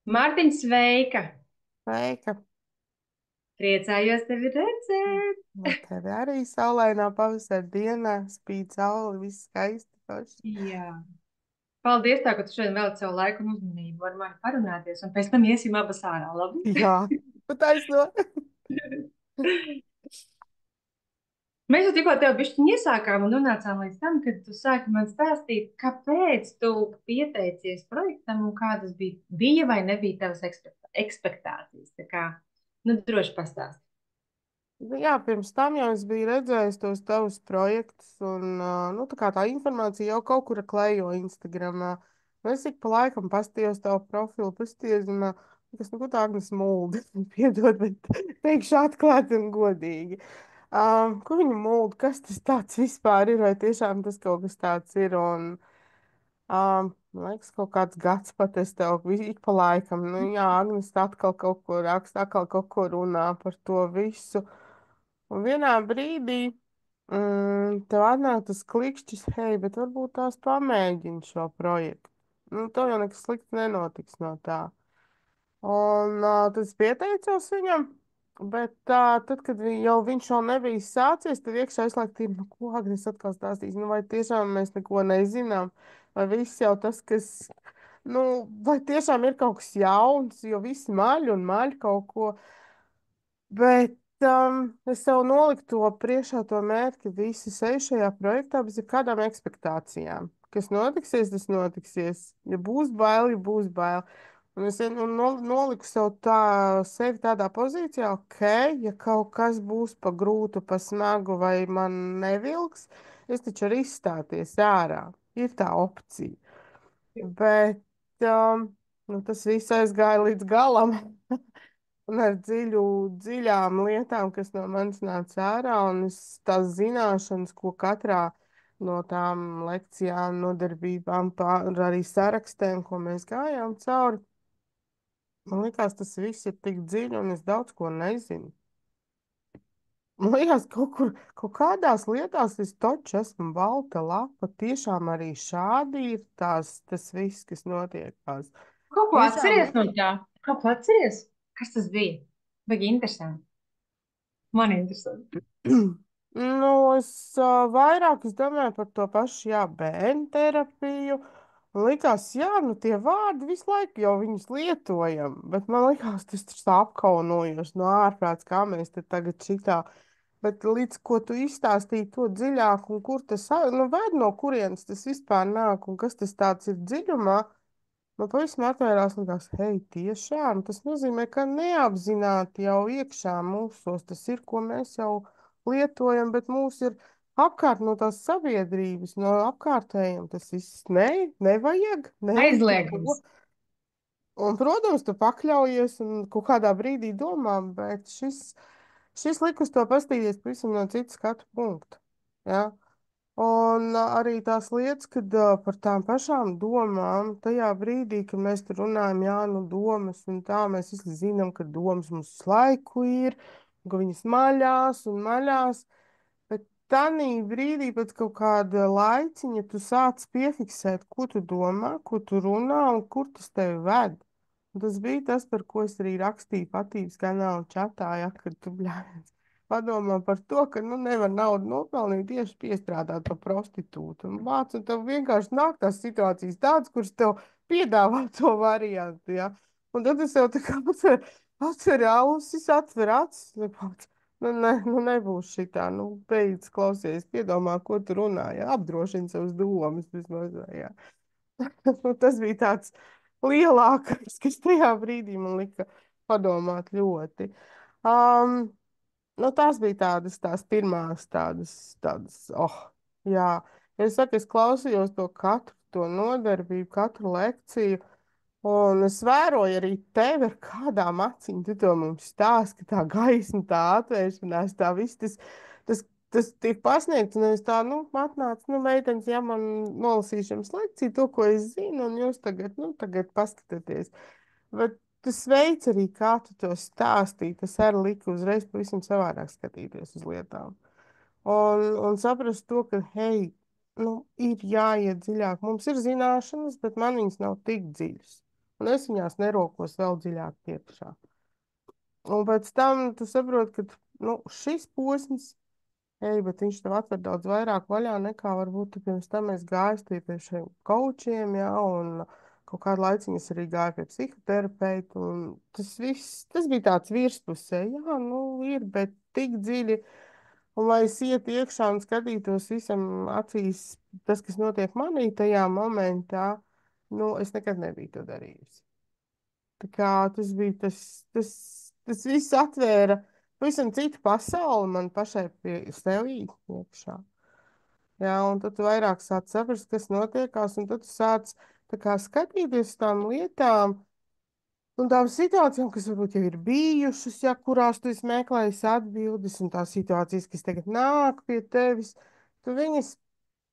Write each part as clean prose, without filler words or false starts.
Mārtiņ, sveika! Sveika! Priecājos tevi redzēt! Lai tevi arī saulainā pavasara dienā spīd saule, viss skaisti forši. Jā. Paldies, tā, ka tu šodien velc savu laiku un uzmanību. Varam arī parunāties, un pēc tam iesim abas ārā, labi? Jā, pat aizno. Mēs jau tikko tev bišķiņi iesākām un nonācām līdz tam, kad tu sāki man stāstīt, kāpēc tu pieteicies projektam un kādas bija vai nebija tavas ekspektācijas. Tā kā, nu, droši pastāst. Nu jā, pirms tam jau es biju redzējis tos tavus projektus, un nu, tā informācija jau kaut kur klejo Instagramā. Nu, es ik pa laikam pastījos tavu profilu, pastījos, un kas, nu, ko tā Agnes mulda, piedod, bet teikšu atklāti un godīgi. Ko viņa mulda, kas tas tāds vispār ir, vai tiešām tas kaut kas tāds ir, un man liekas, kaut kāds gads pat es tev ik pa laikam, nu jā, Agnes atkal kaut ko raksta, atkal kaut ko runā par to visu. Un vienā brīdī tev atnāk tas klikšķis, hei, bet varbūt tās pamēģini šo projektu. Nu, tev jau nekas slikts nenotiks no tā. Un tad es pieteicos viņam, bet tad, kad jau viņš vēl nebija sācies, tad iekšā izslēgtība, nu, ko Agnes atkal stāstīs, nu, vai tiešām mēs neko nezinām, vai viss jau tas, kas, nu, vai tiešām ir kaut kas jauns, jo visi maļ un maļ kaut ko. Bet es sev noliku to priekšā, to mērķi, ka visi sēž šajā projektā bez jebkādām ekspektācijām. Kas notiksies, tas notiksies. Ja būs bail, ja būs bail. Un es noliku sevi tādā pozīcijā, ok, ja kaut kas būs pa grūtu, pa smagu vai man nevilks, es taču varu izstāties ārā. Ir tā opcija. Bet nu, tas viss aizgāja līdz galam. Un ar dziļām lietām, kas no manis nāca ārā, un tās zināšanas, ko katrā no tām lekcijām, nodarbībām, arī sarakstiem, ko mēs gājām cauri, man liekas, tas viss ir tik dziļi, un es daudz ko nezinu. Man liekas, kaut kādās lietās es taču esmu balta lapa. Tiešām arī šādi ir tas viss, kas notiekās. Kaut ko Tiešām atceries no tā? Kaut ko atceries? Kas tas bija? Baigi interesanti. Man interesanti. Nu, vairāk es domāju par to pašu, jā, bērnu terapiju. Man likās, jā, nu tie vārdi visu laiku jau viņus lietojam, bet man likās, tas taču tā apkaunojos no ārprāts, kā mēs te tagad šitā. Bet līdz ko tu izstāstīji to dziļāk, un kur tas, nu, ved no kurienes tas vispār nāk, un kas tas tāds ir dziļumā, man pavisam atvērās, likās, hei, tiešām, tas nozīmē, ka neapzināti jau iekšā mūsos tas ir, ko mēs jau lietojam, bet mūs ir apkārt no tās sabiedrības, no apkārtējiem, tas viss nevajag, tu to. Aizliegums. Un, protams, tu pakļaujies un kaut kādā brīdī domā, bet šis likus to pastīties pavisam no citas skatu punkta. Ja? Un arī tās lietas, kad par tām pašām domām, tajā brīdī, kad mēs tur runājam, jā, nu domas un tā, mēs visi zinām, ka domas mums visu laiku ir, un ka viņas maļās un maļās, bet tanī brīdī pēc kaut kāda laiciņa tu sāc piefiksēt, ko tu domā, ko tu runā un kur tas tevi ved. Un tas bija tas, par ko es arī rakstīju patības kanāla čatā, ja, kad tu bļāviens padomā par to, ka nu nevar naudu nopelnīt tieši piestrādāt par prostitūtu. Un vāc, un tev vienkārši nāk tās situācijas tādas, kuras tev piedāvā to variantu, ja. Un tad es jau tā kā atveru ausis, atveru acis, un pats, nu nebūs šitā, nu beidz klausies, piedomā, ko tu runā, ja, apdrošini savas domas vismaz, ja. Nu, tas bija tāds lielākais, kas tajā brīdī man lika padomāt ļoti. Um, nu, tās bija tās pirmās jā. Es saku, es klausījos to katru to nodarbību, katru lekciju, un es vēroju arī tevi ar kādām acīm. Tu to mums stāsti, ka tā gaisma, tā atvēršanās, tā viss tas tiek pasniegts. Un es tā, nu, atnācu, nu, meitenes, ja man nolasīšu jums lekciju, to, ko es zinu, un jūs tagad, nu, tagad paskatieties. Bet tas veids arī, kā tu to stāstīji, tas arī lika uzreiz pavisam savādāk skatīties uz lietām. Un saprast to, ka, hei, nu, ir jāiet dziļāk. Mums ir zināšanas, bet man viņas nav tik dziļas. un es viņās nerokos vēl dziļāk iekšā. Un pēc tam tu saproti, ka nu, šis posms, ej, bet viņš tev atver daudz vairāk vaļā nekā varbūt tu pirms tam esi gājis pie šiem kaučiem, jā, un kaut kādu laiciņu es arī gāju pie psihoterapeitu, un tas viss, tas bija tāds virspusē, jā, nu, ir, bet tik dziļi, un lai es ietu iekšā un skatītos visam acīs, tas, kas notiek manī tajā momentā, nu, es nekad nebiju to darījusi. Tā kā tas viss atvēra pavisam citu pasauli man pašai pie sevī iekšā. Jā, un tad tu vairāk sāc saprast, kas notiekās, un tad tu sāc tā kā skatīties uz tām lietām un tām situācijām, kas varbūt jau ir bijušas, ja kurās tu esi meklējis atbildes, un tās situācijas, kas tagad nāk pie tevis, tu viņas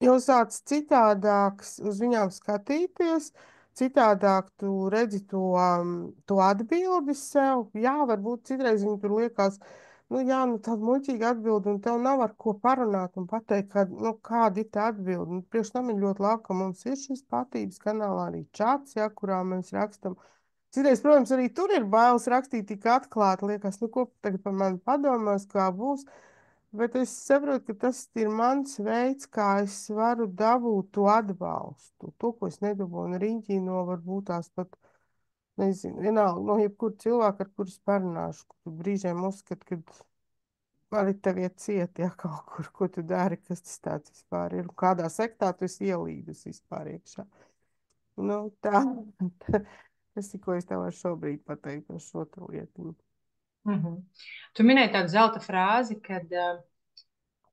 jau sāc citādāk uz viņām skatīties, citādāk tu redzi to atbildi sev. Jā, varbūt citreiz viņi tur liekas, nu jā, nu tāda muļķīga atbildi, un tev nav ar ko parunāt un pateikt, ka, nu, kāda ir tā atbildi. Un priekš tam ir ļoti labi, ka mums ir šis patības kanālā arī čats, ja, kurā mēs rakstam. Citreiz, protams, arī tur ir bailes rakstīt tik atklāti, liekas, nu, ko tagad par mani padomās, kā būs. Bet es saprotu, ka tas ir mans veids, kā es varu dabūt to atbalstu. To, ko es nedabūju no rīņķī, no varbūt tās pat, nezinu, vienalga, no jebkura cilvēka, ar kuru es parunāšu, kur brīžiem uzskat, ka arī tev iet ciet, ja kaut kur, ko tu dari, kas tas tāds vispār ir, un kādā sektā tu esi ielīdus vispār iekšā. Nu, tā, tas ir, ko es tev varu šobrīd pateikt par šo lietu. Mhm. Tu minēji tādu zelta frāzi, kad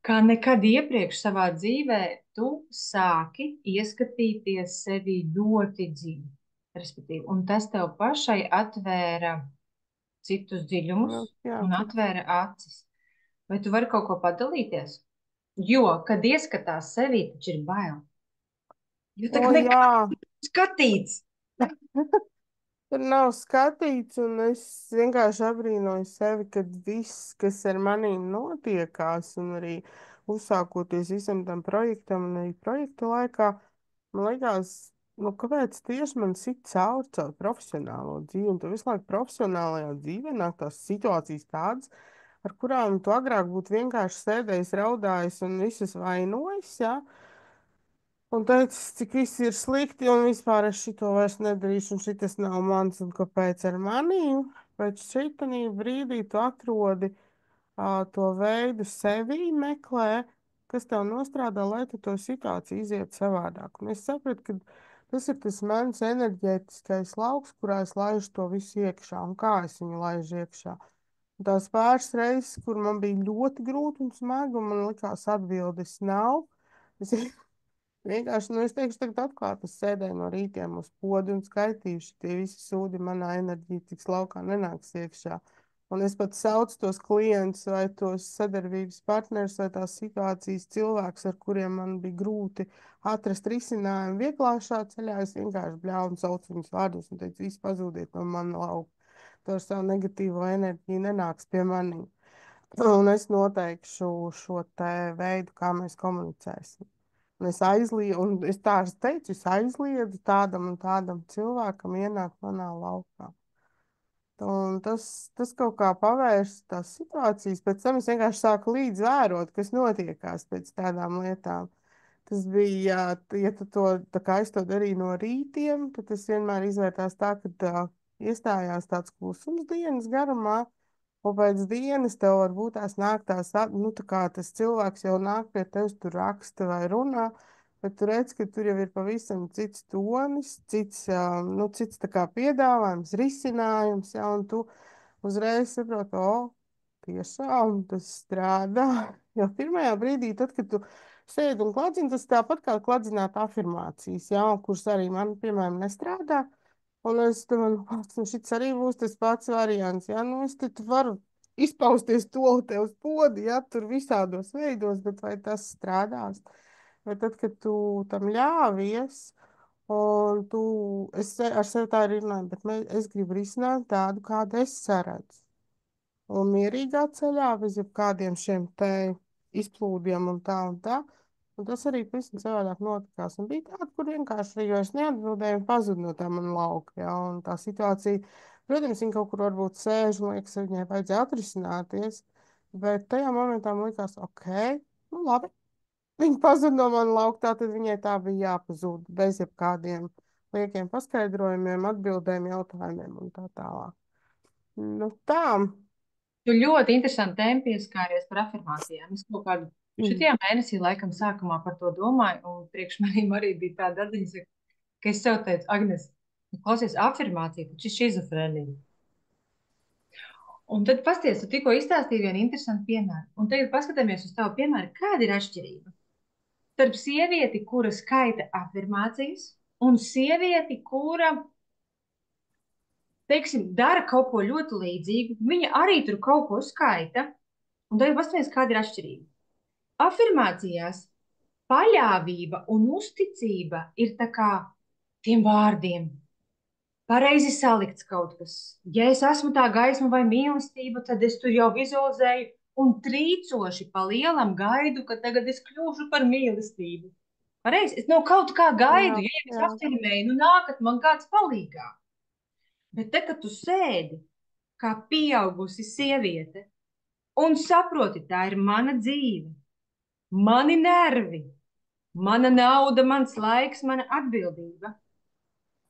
kā nekad iepriekš savā dzīvē tu sāki ieskatīties sevi ļoti dziļi. Respektīvi, un tas tev pašai atvēra citus dziļumus Nu, jā, un atvēra acis. Vai tu vari kaut ko padalīties? Jo, kad ieskatās sevi, taču ir bail. Jo o, tagad jā. nekad skatīts. Tur nav skatīts, un es vienkārši abrīnoju sevi, kad viss, kas ar manīm notiekās, un arī uzsākoties visam tam projektam, un arī projekta laikā, man liekas, nu, kāpēc tieši man sit caur profesionālo dzīvi, un tu visu laiku profesionālajā dzīvē nāk tās situācijas tādas, ar kurām tu agrāk būtu vienkārši sēdējis, raudājis un visus vainojis, jā. Un teicis, cik viss ir slikti, un vispār es šito vairs nedarīšu, un šitas nav mans, un kāpēc ar manīm. Bet šitanī brīdī tu atrodi to veidu sevī meklē, kas tev nostrādā, lai tu to situāciju iziet savādāk. Un es sapratu, ka tas ir tas mans enerģētiskais lauks, kurā es laižu to visu iekšā, un kā es viņu laižu iekšā. Un tās pāris reizes, kur man bija ļoti grūti un smagi, un man likās atbildes nav. Es vienkārši, nu, es teikšu, tagad atklāti, es sēdēju no rītiem uz podu un skaitīju, tie visi sūdi manā enerģija tiks laukā nenāks iekšā. Un es pat saucu tos klientus vai tos sadarbības partnerus vai tās situācijas cilvēkus, ar kuriem man bija grūti atrast risinājumu vieglāšā ceļā. Es vienkārši bļauju un saucu viņus vārdos un teicu, visi pazūdiet no mana lauka. To ar savu negatīvo enerģiju nenāks pie maniem. Un es noteikšu šo te veidu, kā mēs komunicēsim. Un es aizliedzu, un es tā arī teicu, es aizliedzu tādam un tādam cilvēkam ienākt manā laukā. Un tas kaut kā pavērš tās situācijas, pēc tam es vienkārši sāku līdz vērot, kas notiekās pēc tādām lietām. Tas bija, ja tu to, tā kā es to darīju no rītiem, tad tas vienmēr izvērtās tā, ka iestājās tāds klusums dienas garumā, un pēc dienas tev varbūt tās nāk nu, tā kā tas cilvēks jau nāk pie tevis, tur raksta vai runā, bet tu redz, ka tur jau ir pavisam cits tonis, cits tā kā piedāvājums, risinājums, ja, un tu uzreiz saproti, o, tiešām tas strādā. Jo pirmajā brīdī, tad, kad tu sēdi un kladzini, tas tāpat kā kladzināt afirmācijas, ja, kuras arī man, piemēram, nestrādā. Un es domāju, nu, šis arī būs tas pats variants. Ja? Nu, es te varu izpausties to te uz podu, ja tur visādos veidos, bet vai tas strādās? Vai tad, kad tu tam ļāvies, un ar sevi tā arī runāju, bet es gribu risināt tādu, kādu es saredzu. Un mierīgā ceļā, bez jebkādiem šiem te izplūdiem un tā un tā. Un tas arī pavisam savādāk notikās. Un bija tādi, kur vienkārši, jo es neatbildēju, pazuda no tā man lauka. Ja? Un tā situācija, protams, viņa kaut kur varbūt sēž, un liekas, viņai vajadzēja atrisināties. Bet tajā momentā man likās, ok, nu labi. Viņa pazuda no manas lauka, tad viņai tā bija jāpazūd bez jebkādiem liekiem paskaidrojumiem, atbildēm, jautājumiem un tā tālāk. Nu tā. Tu ļoti interesanti tēmu pieskāries par afirmācijām. Es kaut kādu Mm. šitajā mēnesī laikam sākumā par to domāju, un priekš manīm arī bija tāda atziņa, ka es sev teicu, Agnes, klausies, afirmācija, taču ir šizofrēnija. Un tad pasties, tu tikko izstāstīji vienu interesantu piemēru. Un tagad paskatāmies uz tavu piemēru, kāda ir atšķirība starp sievieti, kura skaita afirmācijas, un sievieti, kura, teiksim, dara kaut ko ļoti līdzīgu. Viņa arī tur kaut ko skaita. Un tagad paskatāmies, kāda ir atšķirība. Afirmācijās paļāvība un uzticība ir tā kā tiem vārdiem. Pareizi salikts kaut kas. Ja es esmu tā gaisma vai mīlestība, tad es tur jau vizualizēju un trīcoši pa lielam gaidu, ka tagad es kļūšu par mīlestību. Pareizi, es no kaut kā Jā, gaidu, ja es jā. afirmēju, nu nākat man kāds palīgā. Bet te, kad tu sēdi kā pieaugusi sieviete un saproti, tā ir mana dzīve, mani nervi, mana nauda, mans laiks, mana atbildība.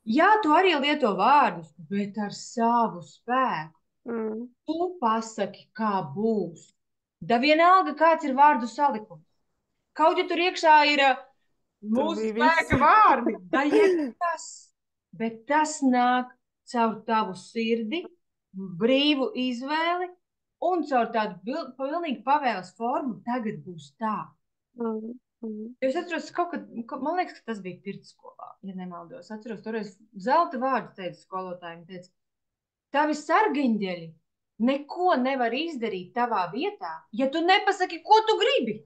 Jā, tu arī lieto vārdus, bet ar savu spēku. Mm. Tu pasaki, kā būs. Da vienalga, kāds ir vārdu salikums. Kaut ja tur iekšā ir Tur mūsu bija viss. spēka vārdi, da jebkas. Bet tas nāk caur tavu sirdi, brīvu izvēli un caur tādu pilnīgi pavēles formu. Tagad būs tā. Mm. Mm. Jo es atceros, man liekas, ka tas bija pirtsskolā, ja nemaldos. Atceros, toreiz zelta vārdu teica skolotājiem, teica, tavi sargeņģeļi neko nevar izdarīt tavā vietā, ja tu nepasaki, ko tu gribi.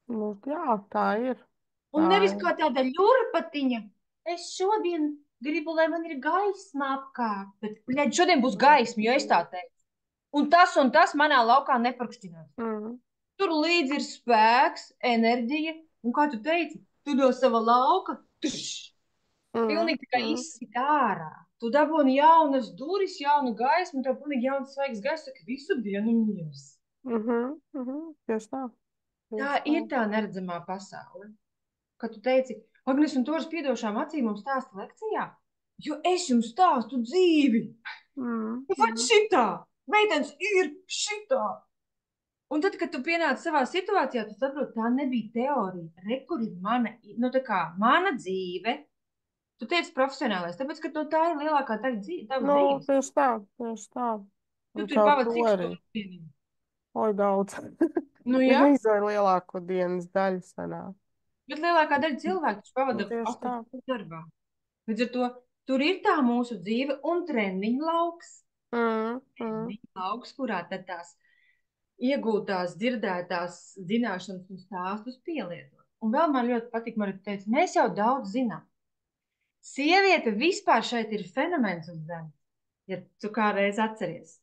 Nu, jā, tā ir. Un Tā nevis ir. kā tāda ļurpatiņa. Es šodien gribu, lai man ir gaisma apkārt, bet bļaļ, šodien būs gaisma, jo es tā teicu. Un tas manā laukā neparkšķinās. Mm. Tur līdzi ir spēks, enerģija, un kā tu teici, tu no sava lauka, Mm. pilnīgi tā kā Mm. izsit ārā. Tu dabūni jaunas durvis, jaunu gaismu, tev pilnīgi jauns svaigs gaiss, saka, visu dienu miers. Mhm. Mhm. Tieši tā. Tā Tieši tā. ir tā neredzamā pasaule. Kad tu teici, Agnes, un to ar spīdošām acīm mums stāsta lekcijā, jo es jums stāstu dzīvi. Mm. Nu, vai Mm. šitā? Meitenes ir šitā. Un tad, kad tu pienāc savā situācijā, tu saproti, tā nebija teorija. Re, kur ir mana, nu tā kā mana dzīve. Tu teici profesionālais, tāpēc, ka tā ir lielākā daļa tavas Nu, dzīves. tieši tā. Tieši tā. Tu Un tur caur pavadi to cik arī. stundu dienā? Oi, daudz. Nu, Ja jā, neizvēl lielāko dienas daļu sanāk. bet lielākā daļa cilvēku taču Nu, pavada tieši 8 tā. stundu darbā. Līdz ar to tur ir tā mūsu dzīve un treniņu lauks. Mm. Mm. Treniņu lauks, kurā tad tās iegūtās, dzirdētās zināšanas un stāstus pielietot. Un vēl man ļoti patīk, Marita teica, mēs jau daudz zinām. Sieviete vispār šeit ir fenomens uz zemes, ja tu kādreiz atceries.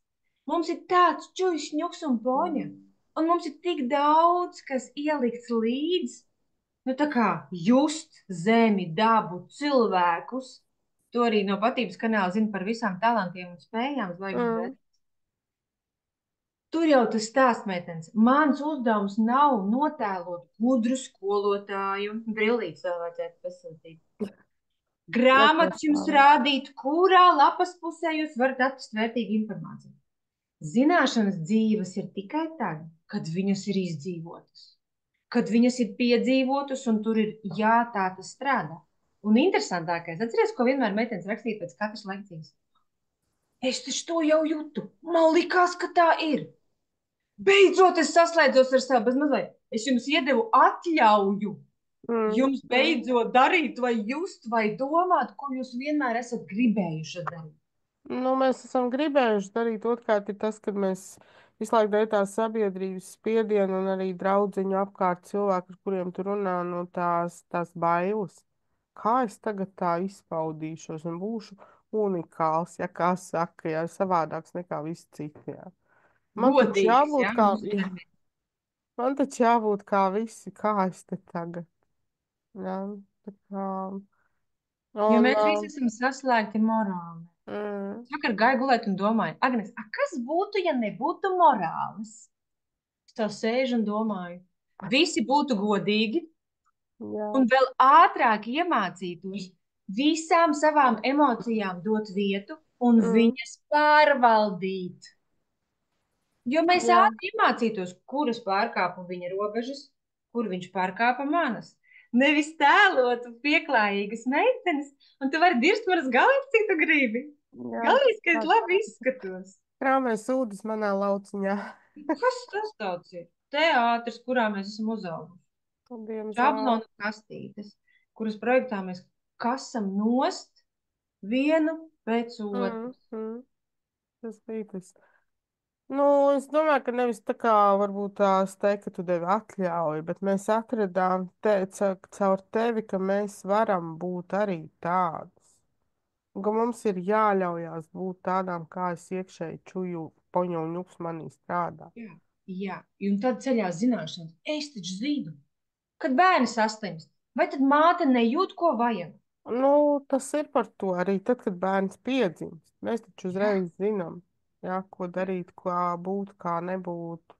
Mums ir tāds čuļš, ņuks un poņa, un mums ir tik daudz, kas ielikts līdz, nu tā kā just zemi, dabu, cilvēkus. To arī no patības kanāla zina par visām talantiem un spējām, zvaigznes Mm. vērtības. Tur jau tas stāsts, meitenes. Mans uzdevums nav notēlot gudru skolotāju, brillītes vēl vajadzētu pasūtīt. Grāmatas jums Neprasāli. rādīt, kurā lapas pusē jūs varat atrast vērtīgu informāciju. Zināšanas dzīves ir tikai tad, kad viņas ir izdzīvotas, kad viņas ir piedzīvotas, un tur ir jā, tā tas strādā. Un interesantākais, atceries, ko vienmēr meitenes rakstīja pēc katras lekcijas? Es taču to jau jūtu. Man likās, ka tā ir. Beidzot, es saslēdzos ar savu bezmazliet. Es jums iedevu atļauju. Mm. Jums Mm. beidzot darīt, vai just, vai domāt, ko jūs vienmēr esat gribējuši darīt. Nu, mēs esam gribējuši darīt. Otrkārt, ir tas, ka mēs visu laiku dēļ tās sabiedrības spiedienu un arī draudziņu apkārt cilvēku, ar kuriem tu runā, nu, tās bailes. Kā es tagad tā izpaudīšos un būšu unikāls, ja kā saka, ja savādāks nekā visi citi. Jā. Man taču Godīgs, jābūt jā, kā, mūsu jā, termini. Man taču jābūt kā visi, kā es te tagad. Jā, tā kā. Jo Un, mēs visi esam saslēgti morāli. mm, Es vakar gāju gulēt un domāju, Agnes, kas būtu, ja nebūtu morāles? Es tā sēžu un domāju, visi būtu godīgi jā, un vēl ātrāk iemācītos visām savām emocijām dot vietu un mm, viņas pārvaldīt. Jo mēs jā, ātri iemācītos, kuras pārkāpa viņa robežas, kur viņš pārkāpa manas. Nevis tēlot pieklājīgas meitenes, un tu vari dirzt manas galvas, cik tu gribi. jā. Galvenais, ka es Tā labi izskatos. krāmē sūdas manā lauciņā. Kas tas tāds ir? Teātris, kurā mēs esam uzauguši. Diemžēl. Šablonu kastītes, kuras projektā mēs kasam nost vienu pēc Mm, otras. mm, tas bija tas. Nu, es domāju, ka nevis tā kā varbūt tās teikt, ka tu devi atļauju, bet mēs atradām caur tevi, ka mēs varam būt arī tādas. Un ka mums ir jāļaujās būt tādām, kā es iekšēji čuju, poņu un ņuks manī strādā. Jā, jā. Un tad ceļās zināšanas. Es taču zinu, kad bērni saslimst, vai tad māte nejūt, ko vajag? Nu, tas ir par to arī tad, kad bērns piedzimst. Mēs taču Jā, uzreiz zinām, jā, ko darīt, kā būt, kā nebūt.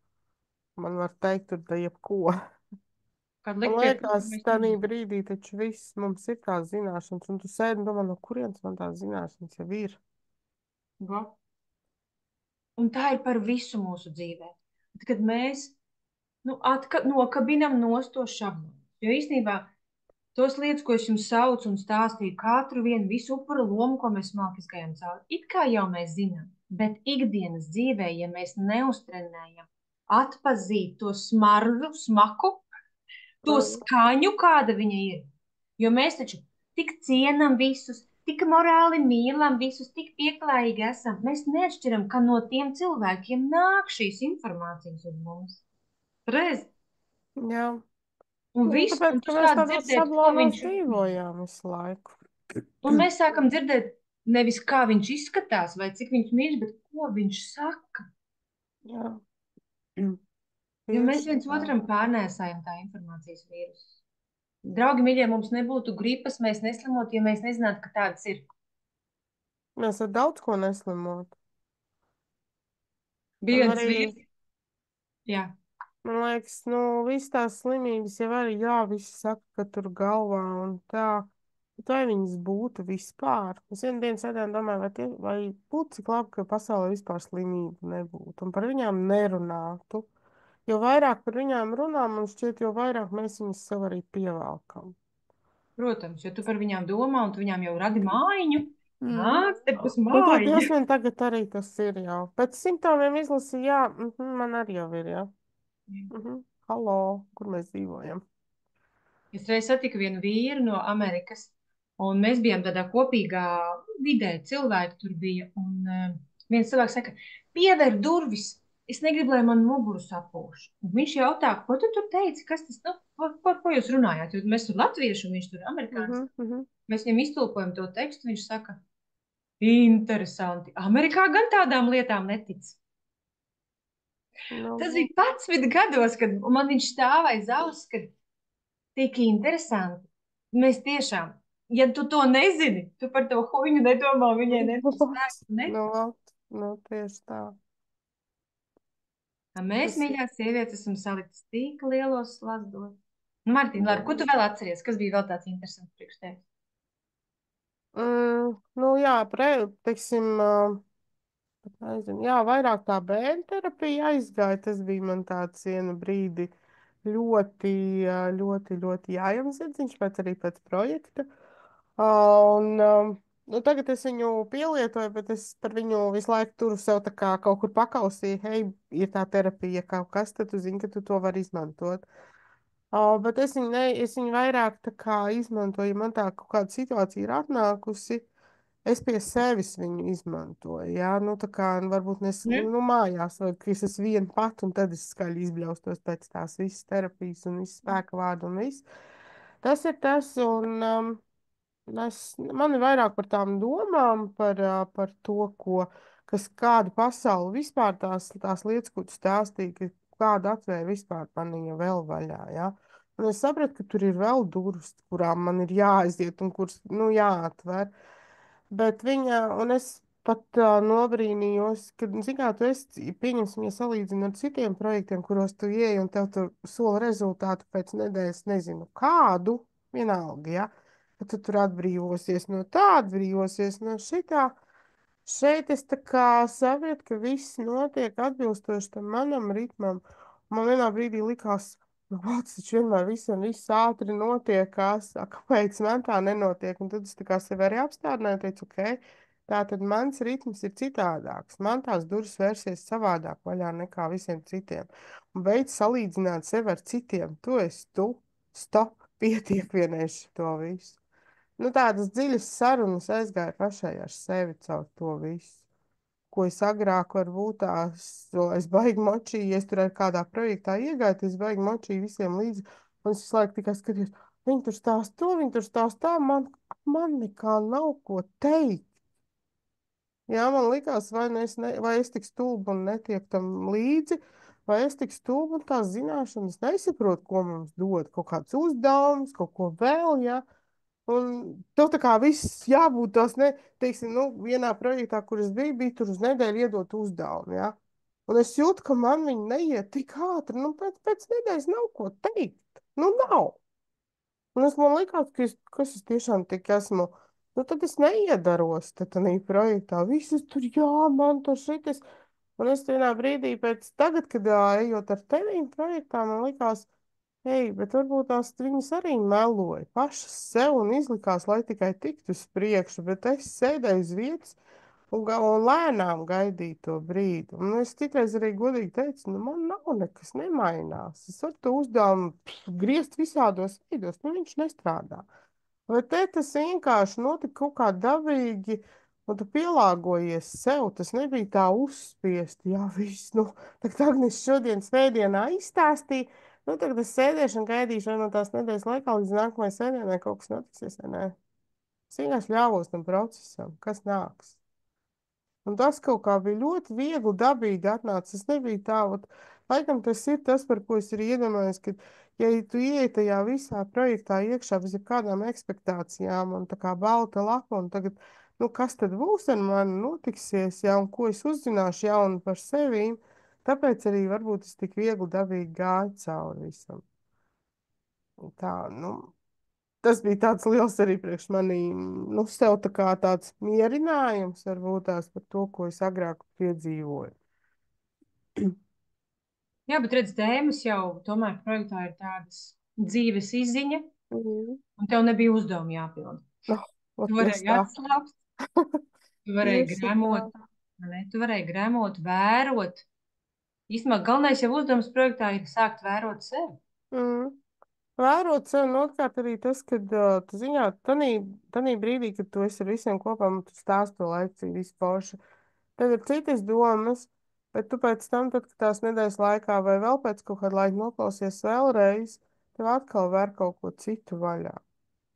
Man var teikt, tur da jebko. kad Man likt pie liekas, kura mēs tādā nezinām. brīdī taču viss mums ir tās zināšanas, un tu sēdi un domā, no kurienes man tās zināšanas jau ir. Va. Un tā ir par visu mūsu dzīvē. Tad, kad mēs nokabinam nost to šablonu. Jo īstenībā tos lietas, ko es jums saucu un stāstīju, katru vienu visu upura lomu, ko mēs mākslinieki gājām cauri, it kā jau mēs zinām, bet ikdienas dzīvē, ja mēs neustrenējam atpazīt to smaržu, smaku, to Mm. skaņu, kāda viņa ir. Jo mēs taču tik cienam visus, tik morāli mīlam visus, tik pieklājīgi esam. Mēs neatšķiram, ka no tiem cilvēkiem nāk šīs informācijas uz mums. Reiz. Jā, Un nu, viss, tāpēc, un tu ka mēs sāc tādos dzirdēt, ko šablonos viņš jūtas. dzīvojām visu laiku. Un mēs sākam dzirdēt nevis kā viņš izskatās vai cik viņš mīl, bet ko viņš saka. Jā, Jo mēs tieši viens tā. otram pārnēsājam tā informācijas vīrusu. Draugi, mīļie, mums nebūtu gripas, mēs neslimotu, ja mēs nezinātu, ka tādas ir. Mēs ar daudz ko neslimot. Bija Un viens arī, vīrs, jā, man liekas, nu, visas tās slimības jau arī, jā, visi saka, ka tur galvā un tā. Bet vai viņas būtu vispār? Es vienu dienu sēdēju un domāju, vai būtu cik labi, ka pasaulē vispār slimību nebūtu un par viņām nerunātu. Jo vairāk par viņām runā, man šķiet, jo vairāk mēs viņus sev arī pievelkam. protams, jo tu par viņām domā un tu viņām jau radi mājiņu. Mm. Nāc, te būs Padoties mājiņa. man tagad arī tas ir jau. Pēc simptomiem izlasīja, jā, man arī jau ir, jā. Halo, kur mēs dzīvojam? Es reiz satiku vienu vīru no Amerikas, un mēs bijām tādā kopīgā vidē. Cilvēki tur bija. Un viens cilvēks saka, piever durvis. Es negribu, lai man muguru sapūš. Un viņš jautā, ko tu tur teici? Kas tas, nu, par ko jūs runājāt? Jo mēs tur latvieši, un viņš tur amerikānis. Mhm, mhm. Mēs viņam iztulkojam to tekstu. Viņš saka, interesanti. Amerikā gan tādām lietām netic. Tas Nu, bija 11 gados, kad man viņš stāva aiz auss, kad tik interesanti. Mēs tiešām, ja tu to nezini, tu par to huīņu nedomā, viņai nebūs spēks. Ne? nu, nu, tieši tā. Mēs, Tas ir. mīļās sievietes, esam saliktas tik lielos slazdos. Nu, Martīna, labi, ko tu vēl atceries? Kas bija vēl tāds interesants priekš tevis? Nu, jā, teiksim, nezinu, jā, vairāk tā bērnu terapija aizgāja. Tas bija man tāds vienu brīdi ļoti, ļoti, ļoti jājams zirdziņš, pēc arī pēc projekta. Un, nu, tagad es viņu pielietoju, bet es par viņu visu laiku turu sev tā kā kaut kur pakausīju, hei, ir tā terapija kaut kas, tad tu zini, ka tu to vari izmantot. Bet es viņu vairāk tā kā izmantoju, ja man tā kaut kāda situācija ir atnākusi, es pie sevis viņu izmantoju, jā, nu tā kā varbūt nes, Ne? nu mājās, vai ka es esmu viena pat, un tad es skaļi izbļaustos pēc tās visas terapijas un visas spēka vārdu un viss. Tas ir tas, un man ir vairāk par tām domām, par to, kas kāda pasaule vispār tās lietas, ko tu stāstīji, kāda atvēra vispār manīja vēl vaļā, ja? Un es sapratu, ka tur ir vēl durvis, kurām man ir jāaiziet un kuras, nu, jāatver. Bet viņa, un es pat nobrīnījos, ka, zin kā, tu esi, pieņemsim, ja salīdzinu ar citiem projektiem, kuros tu ieej un tev tur sola rezultātu pēc nedēļas, nezinu, kādu, vienalga, ja? Ka tu tur atbrīvosies no tā, atbrīvosies no šitā. Šeit es tā kā saprotu, ka viss notiek atbilstoši tam manam ritmam. Man vienā brīdī likās, nu, valsts taču vienmēr visam viss ātri notiekās, kāpēc man tā nenotiek? Un tad es tā kā sevi arī apstādināju, teicu, ok, tā tad mans ritms ir citādāks. Man tās durvis vērsies savādāk vaļā nekā visiem citiem. Un veids salīdzināt sevi ar citiem, tu esi tu, stop, pietiek vienreiz to visu. Nu, tādas dziļas sarunas aizgāja pašai ar sevi caur to visu. Ko es agrāk varbūt tās, es baigi močīju, ja es tur ar kādā projektā iegāju, tad es baigi močīju visiem līdzi. Un es visu laiku tikai skatījos, viņi tur stāsta to, viņi tur stāsta tā, man nekā nav ko teikt. Jā, man likās, vai es tik stulbu un netieku tam līdzi, vai es tik stulbu un tās zināšanas nesaprotu, ko mums dod, kaut kāds uzdevums, kaut ko vēl, jā. Un tev tā kā viss jābūt tās, ne, teiksim, nu, vienā projektā, kur es biju, bija tur uz nedēļu iedot uzdevumu, jā. Un es jūtu, ka man viņi neiet tik ātri, nu, pēc nedēļas nav ko teikt. Nu, nav. Un man likās, ka es tiešām tik esmu, nu, tad es neiedaros, tad tādā projektā, visus tur, jā, man tur šitas. Un es vienā brīdī pēc tagad, kad ejot ar tevīm projektā, man likās, ej, bet varbūt tās viņas arī meloja pašas sev un izlikās, lai tikai tiktu uz priekšu, bet es sēdēju uz vietas un lēnām gaidīju to brīdi. Un es citreiz arī godīgi teicu, nu man nav nekas nemainās. Es varu to uzdevumu griezt visādos veidos, nu viņš nestrādā. Vai te tas vienkārši notika kaut kā dabīgi, un tu pielāgojies sev, tas nebija tā uzspiest, jā, viss, nu, tagad Agnes šodien svētdienā izstāstīja, nu, tagad es sēdēšu un gaidīšu, vai no tās nedēļas laikā līdz nākamajai svētdienai kaut kas notiksies, vai nē. Es vienkārši ļāvos tam procesam, kas nāks. Un tas kaut kā bija ļoti viegli, dabīgi atnācis. Tas nebija tā, laikam tas ir tas, par ko es arī iedomājos, ka, ja tu ieej tajā visā projektā iekšā bez jebkādām ekspektācijām un tā kā balta lapa, un tagad, nu, kas tad būs ar mani notiksies, jā, un ko es uzzināšu jaunu par sevīm, tāpēc arī varbūt es tik viegli, dabīgi gāju cauri visam. Tā, nu, tas bija tāds liels arī priekš manī, nu, sev tā kā tāds mierinājums varbūt tās par to, ko es agrāk piedzīvoju. Jā, bet redz, tēmas jau tomēr projektā ir tādas dzīves izziņa, Mhm. un tev nebija uzdevumi jāpild. No, ot Tu tieši varēji tā. atslābt, tu varēji Tieši tā. gremot, vai ne? Tu varēji gremot, vērot. Īstenībā galvenais jau uzdevums projektā ir sākt vērot sevi. Mm. Vērot sev, un otrkārt arī tas, ka, tu ziņā, tanī brīdī, kad tu esi ar visiem kopā un tu stāsti to lekciju, visu forši, tev ir citas domas, bet tu pēc tam, tad, kad tās nedēļas laikā vai vēl pēc kaut kāda laika noklausies vēlreiz, tev atkal ver kaut ko citu vaļā.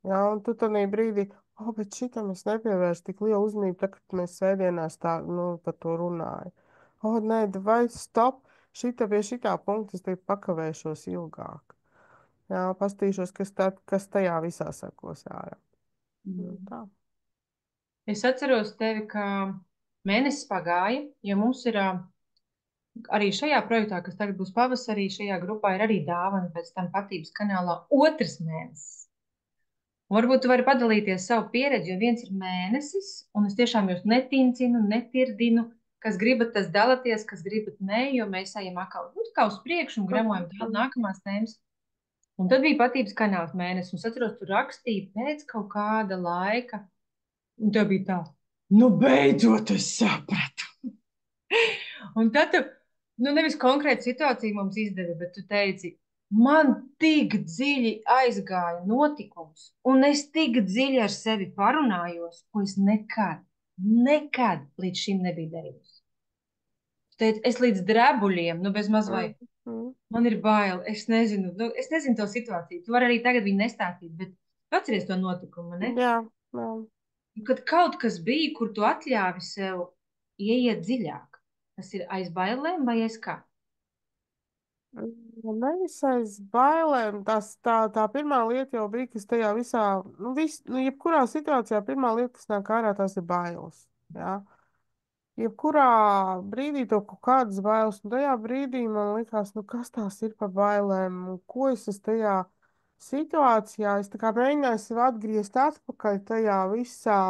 Jā, un tu tādā brīdī, oh, bet šitam es nepievērstu tik lielu uzmanību, tā, kad mēs svētdienās tā, nu, par to runājam. Oh, nē, vai stop, šita pie šitā punkta es tev pakavēšos ilgāk. Jā, pastīšos, kas tajā visā sekos ārā. Nu, Mm. tā. Es atceros tevi, ka mēnesis pagāja, jo mums ir arī šajā projektā, kas tagad būs pavasarī, šajā grupā ir arī dāvana pēc tam patības kanālā otrs mēnesis. Un varbūt tu vari padalīties savu pieredzi, jo viens ir mēnesis, un es tiešām jūs netincinu, netirdinu, kas gribat, tas dalāties, kas gribat, nē, jo mēs ejam atkal kā uz priekšu un gremojam tālāk nākamās tēmas. Un tad bija patības kanāls mēnesis, un es atceros, tu rakstīji pēc kaut kāda laika, un tev bija tā, nu beidzot es sapratu. Un tad tu, nu nevis konkrēti situāciju mums izdevi, bet tu teici, man tik dziļi aizgāja notikums, un es tik dziļi ar sevi parunājos, ko es nekad līdz šim nebiju darījusi. Tu teici, es līdz drebuļiem, nu bez maz vai, Mm, mm. man ir bail, es nezinu to situāciju. Tu vari arī tagad viņu nestāstīt, bet atceries to notikumu, ne? Jā, jā. Kad kaut kas bija, kur tu atļāvi sev ieiet dziļāk, tas ir aiz bailēm vai aiz kā? Nevis aiz bailēm. Tā pirmā lieta jau bija, kas tajā visā, jebkurā situācijā pirmā lieta, kas nāk ārā, tas ir bailes. Jā. Jebkurā brīdī to kaut kādas bailes, un tajā brīdī man likās, nu kas tās ir par bailēm, un ko es tajā situācijā, es tā kā mēģināju sev atgriezt atpakaļ tajā visā,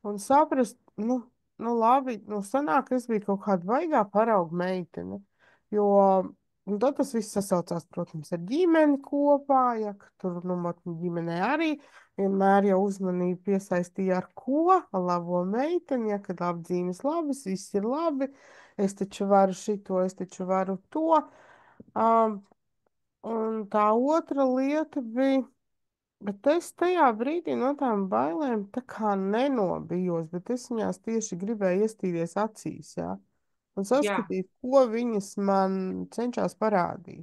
un saprast, labi, sanāk, es biju kaut kāda baigā parauga meitene. Jo, tad tas viss sasaucās, protams, ar ģimeni kopā, ja ka tur, man ģimenē arī vienmēr jau uzmanību piesaistīja ar ko, ar labo meiteni, ja kad apdzīmes labas, viss ir labi, es taču varu šito, es taču varu to. Um, un tā otra lieta bija. Bet es tajā brīdī no tām bailēm tā kā nenobijos, bet es viņās tieši gribēju iestīties acīs, jā, un Jā, saskatīt, ko viņas man cenšas parādīt.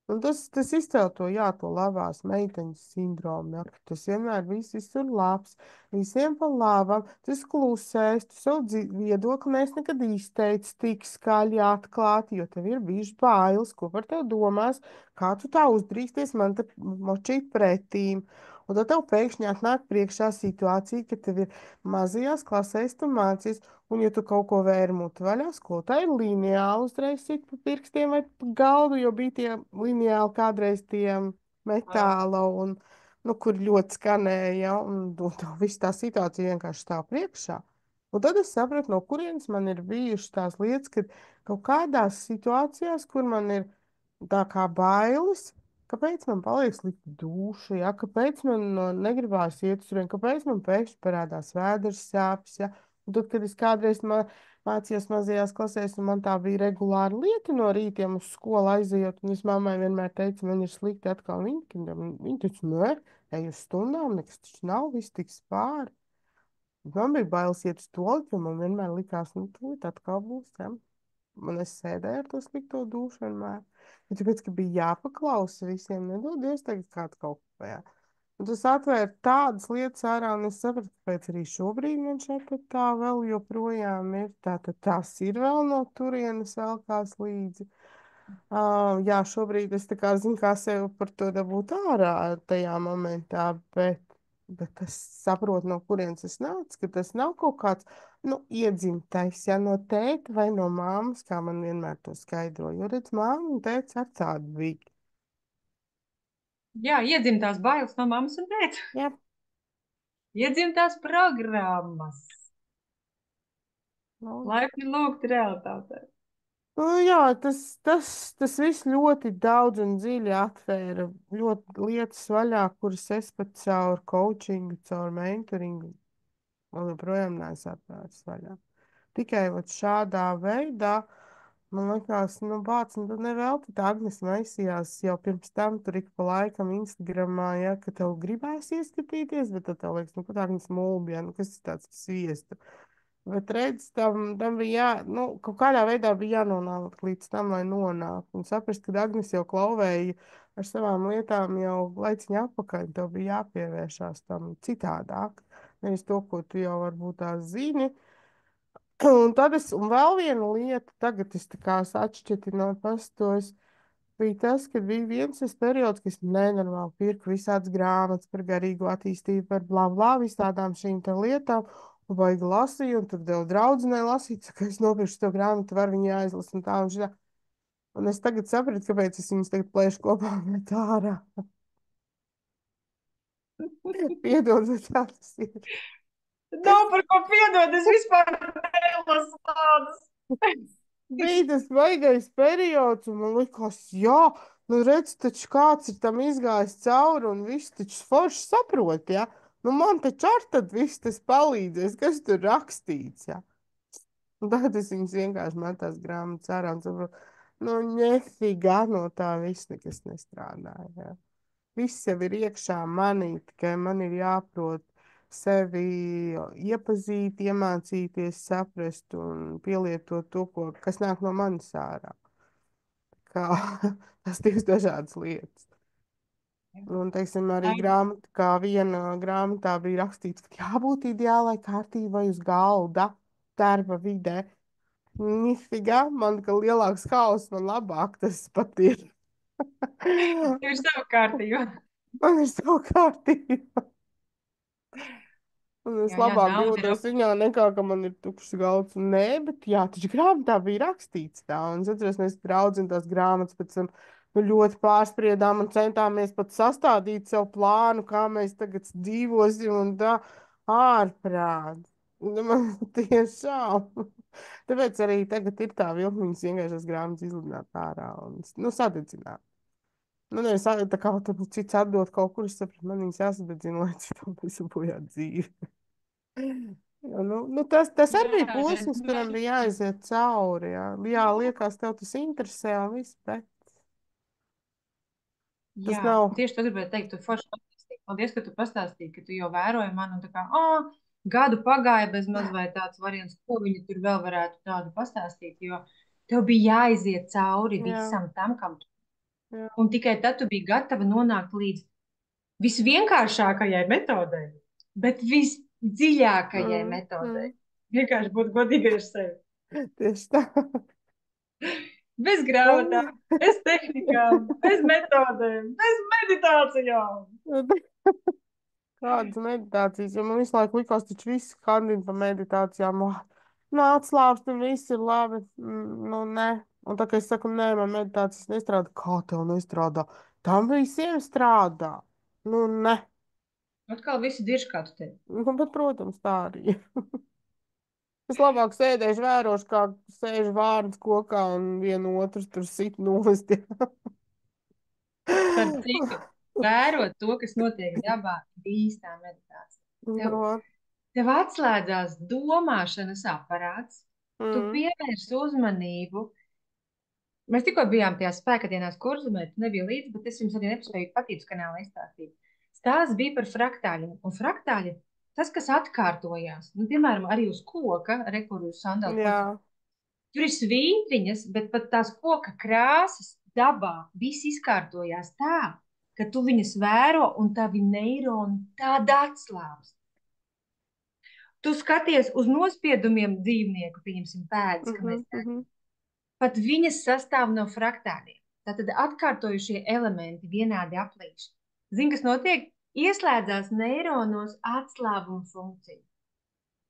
Un tas izcēl to, jā, to labās meitenes sindromu, ja, ka tas vienmēr viss ir labs, visiem pa labam, tas klusēs, tu savu viedokli nes nekad izteici tik skaļi atklāti, jo tev ir bijuši bailes, ko par tev domās, kā tu tā uzdrīksties man te močīt pretīm. Un tad tev pēkšņi atnāk priekšā situācija, ka tev ir mazajās klasēs tu mācies, un, ja tu kaut ko vēri muti vaļā, skolotāji lineāli uzreiz sit pa pirkstiem vai pa galdu, jo bija tie lineāli kādreiz tie metāla un, kur ļoti skanēja, un to visu tā situācija vienkārši stāv priekšā. Un tad es sapratu, no kurienes man ir bijušas tās lietas, ka kaut kādās situācijās, kur man ir tā kā bailes, kāpēc man paliek slikta duša, ja? Kāpēc man negribās iet uz turieni, kāpēc man pēkšņi parādās vēders sāpes, ja? Un tad, kad es kādreiz mācījos mazajās klasēs, un man tā bija regulāra lieta no rītiem uz skolu aizejot, un es mammai vienmēr teicu, man ir slikti atkal viņa taču ne, ej uz stundām, nekas taču nav, viss tiks pāri. Man bija bailes iet uz tolti, jo man vienmēr likās, tūlīt atkal būs, ja? Un es sēdēju ar to slikto dušu vienmēr. Bet tāpēc, ka bija jāpaklausa visiem, nedodies tagad kāds kaut ko. Jā. Un tas atvēra tādas lietas ārā, un es sapratu, kāpēc arī šobrīd man šeit tā vēl joprojām ir. Tātad tas ir vēl no turienes vēl kāds līdzi. Jā, šobrīd es tā kā zinu, kā sev par to dabūt ārā tajā momentā, bet es saprotu, no kurienes tas nāca, ka tas nav kaut kāds, iedzimtais, ja no tēta vai no māmas, kā man vienmēr to skaidro, jo, redz, māma un tēts ar tādu bija. jā, iedzimtās bailes no mammas un tēta. Jā, Iedzimtās programmas. lūdzu. Laipni lūgt realitātē. Jā, tas viss ļoti daudz un dziļi atvēra ļoti lietas vaļā, kuras es pat caur coachingu, caur mentoringu vēl joprojām neesmu atvērs vaļā. Tikai vat šādā veidā, man liekas, bāc, tad nevelti tā Agnes maisījās jau pirms tam tur ik pa laikam Instagramā, ja, ka tev gribās ieskatīties, bet tad tev liekas, pat Agnes mulbja, kas tas tāds sviestu. Bet redz, tam bija kaut kādā veidā bija jānonāk līdz tam, lai nonāk. Un saprast, ka Agnes jau klauvēja ar savām lietām jau laiciņā atpakaļ, tev bija jāpievēršās tam citādāk. Nevis to, ko tu jau varbūt tā zini. Un vēl viena lieta, tagad es tā kā atšķitinot pastos, bija tas, ka bija viens tas periods, kad es nenormāli pirku visādas grāmatas par garīgo attīstību, par blā, blā, visādām šīm te lietām, un baigi lasīju, un tad vēl draudzenei lasīt, ka es nopirkšu to grāmatu, var viņu aizlasīt, un tā un šitā. Un es tagad sapratu, kāpēc es viņus tagad plēšu kopā un met ārā. Piedod, bet tā tas ir. Nav par ko piedot, es vispār nelasu tādas. Bija tas baigais periods, un man likās, jā, redz, taču kāds ir tam izgājis cauri, un viss taču forši saprot, ja? Man taču ar tad viss tas palīdzēs, kas tur rakstīts, ja? Un tagad es viņus vienkārši metās grāmatas ārā un saprotu, nefigā no tā viss nekas nestrādāja, ja? Viss jau ir iekšā manī, tikai man ir jāprot sevi iepazīt, iemācīties, saprast un pielietot to, kas nāk no manis ārā. Kā tas divas dažādas lietas. Un, teiksim, arī grāmata, kā viena grāmatā bija rakstīts, ka jābūt ideālai kārtībai uz galda, darba vidē. Nifigā, man kā lielāks haoss, man labāk tas pat ir. Tev ir sava kārtība. Man ir savu kārtību. Un es Jā, labāk nauda ir jūtos viņā nekā, ka man ir tukšs galds. Nē, bet jā, taču grāmatā bija rakstīts tā. Un es atceros, mēs draudzinām tās grāmatas pēc tam nu, ļoti pārspriedām un centāmies pat sastādīt savu plānu, kā mēs tagad dzīvosim un tā ārprāt. Nu, man tiešām. Tāpēc arī tagad ir tā vilkmiņas vienkāršās grāmatas izlidināt ārā un, nu, sadedzināt. Nu, nevis tā kā tur cits atdot kaut kur, es sapratu, man viņas jāsadedzina, lai citam nesabojā dzīvi. Jā, tas arī bija Jā, posms, kuram bija jāiziet cauri. Jā, jā liekas, tev tas interesē un viss, bet tas jā, nav. tieši to gribēju teikt. Tu forši pastāstīji. Paldies, ka tu pastāstīji, ka tu jau vēroji mani un tā kā, oh, gadu pagāja bez maz vai tāds variants, ko viņi tur vēl varētu tādu pastāstīt, jo tev bija jāiziet cauri Jā, visam tam, kam tu. jā. Un tikai tad tu biji gatava nonākt līdz visvienkāršākajai metodei, bet visdziļākajai Mm, metodei. mm, Vienkārši būt godīgai ar sevi. tieši tā. Bez grāmatām, bez tehnikām, bez metodēm, bez meditācijām. Kādas meditācijas, jo man visu laiku likās, taču viss kandina pa meditācijām. Nu, atslābst un viss ir labi. Nu, nē. Un tā kā es saku, nē, man meditācijas nestrādā. Kā tev nestrādā? Tam visiem strādā. Nu, nē. Atkal visi dirž kā tu teici. Nu, bet, protams, tā arī. Es labāk sēdēšu, vērošu, kā sēž vārds kokā un vienu otru tur sit nost. Starp citu, vērot to, kas notiek dabā, ir īstā meditācija. Tev, No, tev atslēdzās domāšanas aparāts, tu mm, pievērsi uzmanību. Mēs tikko bijām tajā spēka dienās kurzumē, tu nebija līdzi, bet es jums arī nepaspēju patīcu kanālā izstāstīt. Stāsts bija par fraktāļiem. Un fraktāļi, tas, kas atkārtojās, nu, piemēram, arī uz koka, rekur uz sandālu jā, koka, tur ir svītriņas, bet pat tās koka krāsas dabā viss izkārtojās tā, ka tu viņas vēro un tavi neironi tāda atslābst. Tu skaties uz nospiedumiem dzīvnieku, pieņemsim pēdas, ka mēs mhm. pat viņas sastāv no fraktāļiem. Tātad atkārtojušie elementi vienādi aplīši. Zini, kas notiek? Ieslēdzās neironos atslābuma funkcija.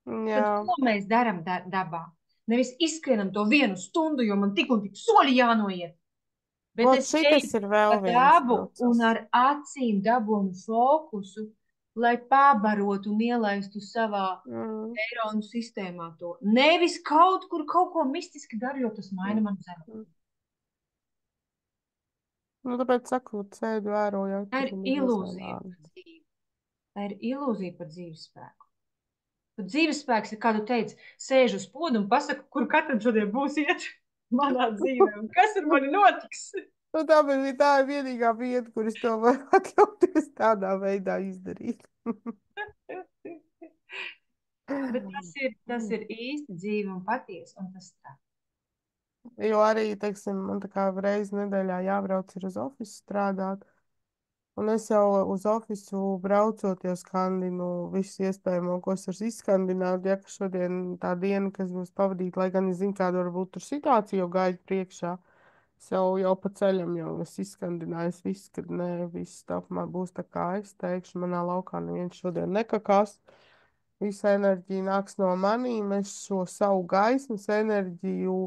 Tad, Jā, ko mēs darām dabā? Nevis izskrienam to vienu stundu, jo man tik un tik soļi jānoiet. Bet vot es šitas eju ir pa vēl viens dabu un process. ar acīm dabūnu fokusu, lai pabarotu un ielaistu savā Mm, neironu sistēmā to. Nevis kaut kur kaut ko mistiski daru, jo tas maina mm, manu zemi. mm. Nu, tāpēc saku, sēdi vērojot, Tā tur ir un ir ilūzija izvēlēti. par dzīvi. Tā ir ilūzija par dzīves spēku. Tad dzīves spēks ir, kā tu teici, sēž uz podu un pasaka, kur katram šodien būs iet manā dzīvē un kas ar mani notiks. Nu, tā ir vienīgā vieta, kur es to varu atļauties tādā veidā izdarīt. Bet tas ir īsti dzīve un patiesi, un tas tā. Jo arī, teiksim, man tā kā reizi nedēļā jābrauc ir uz ofisu strādāt. Un es jau uz ofisu braucot, jau skandinu visu iespējamo, ko es varu izskandināt. Ja ka šodien tā diena, kas būs pavadīta, lai gan es zinu, kāda varbūt tur situācija jau gaida priekšā. Es jau pa ceļam jau esmu izskandinājis visu, kad nē, viss tāpmā būs tā kā es teikšu, manā laukā neviens šodien nekakās. Visa enerģija nāks no manīm, es šo savu gaismas enerģiju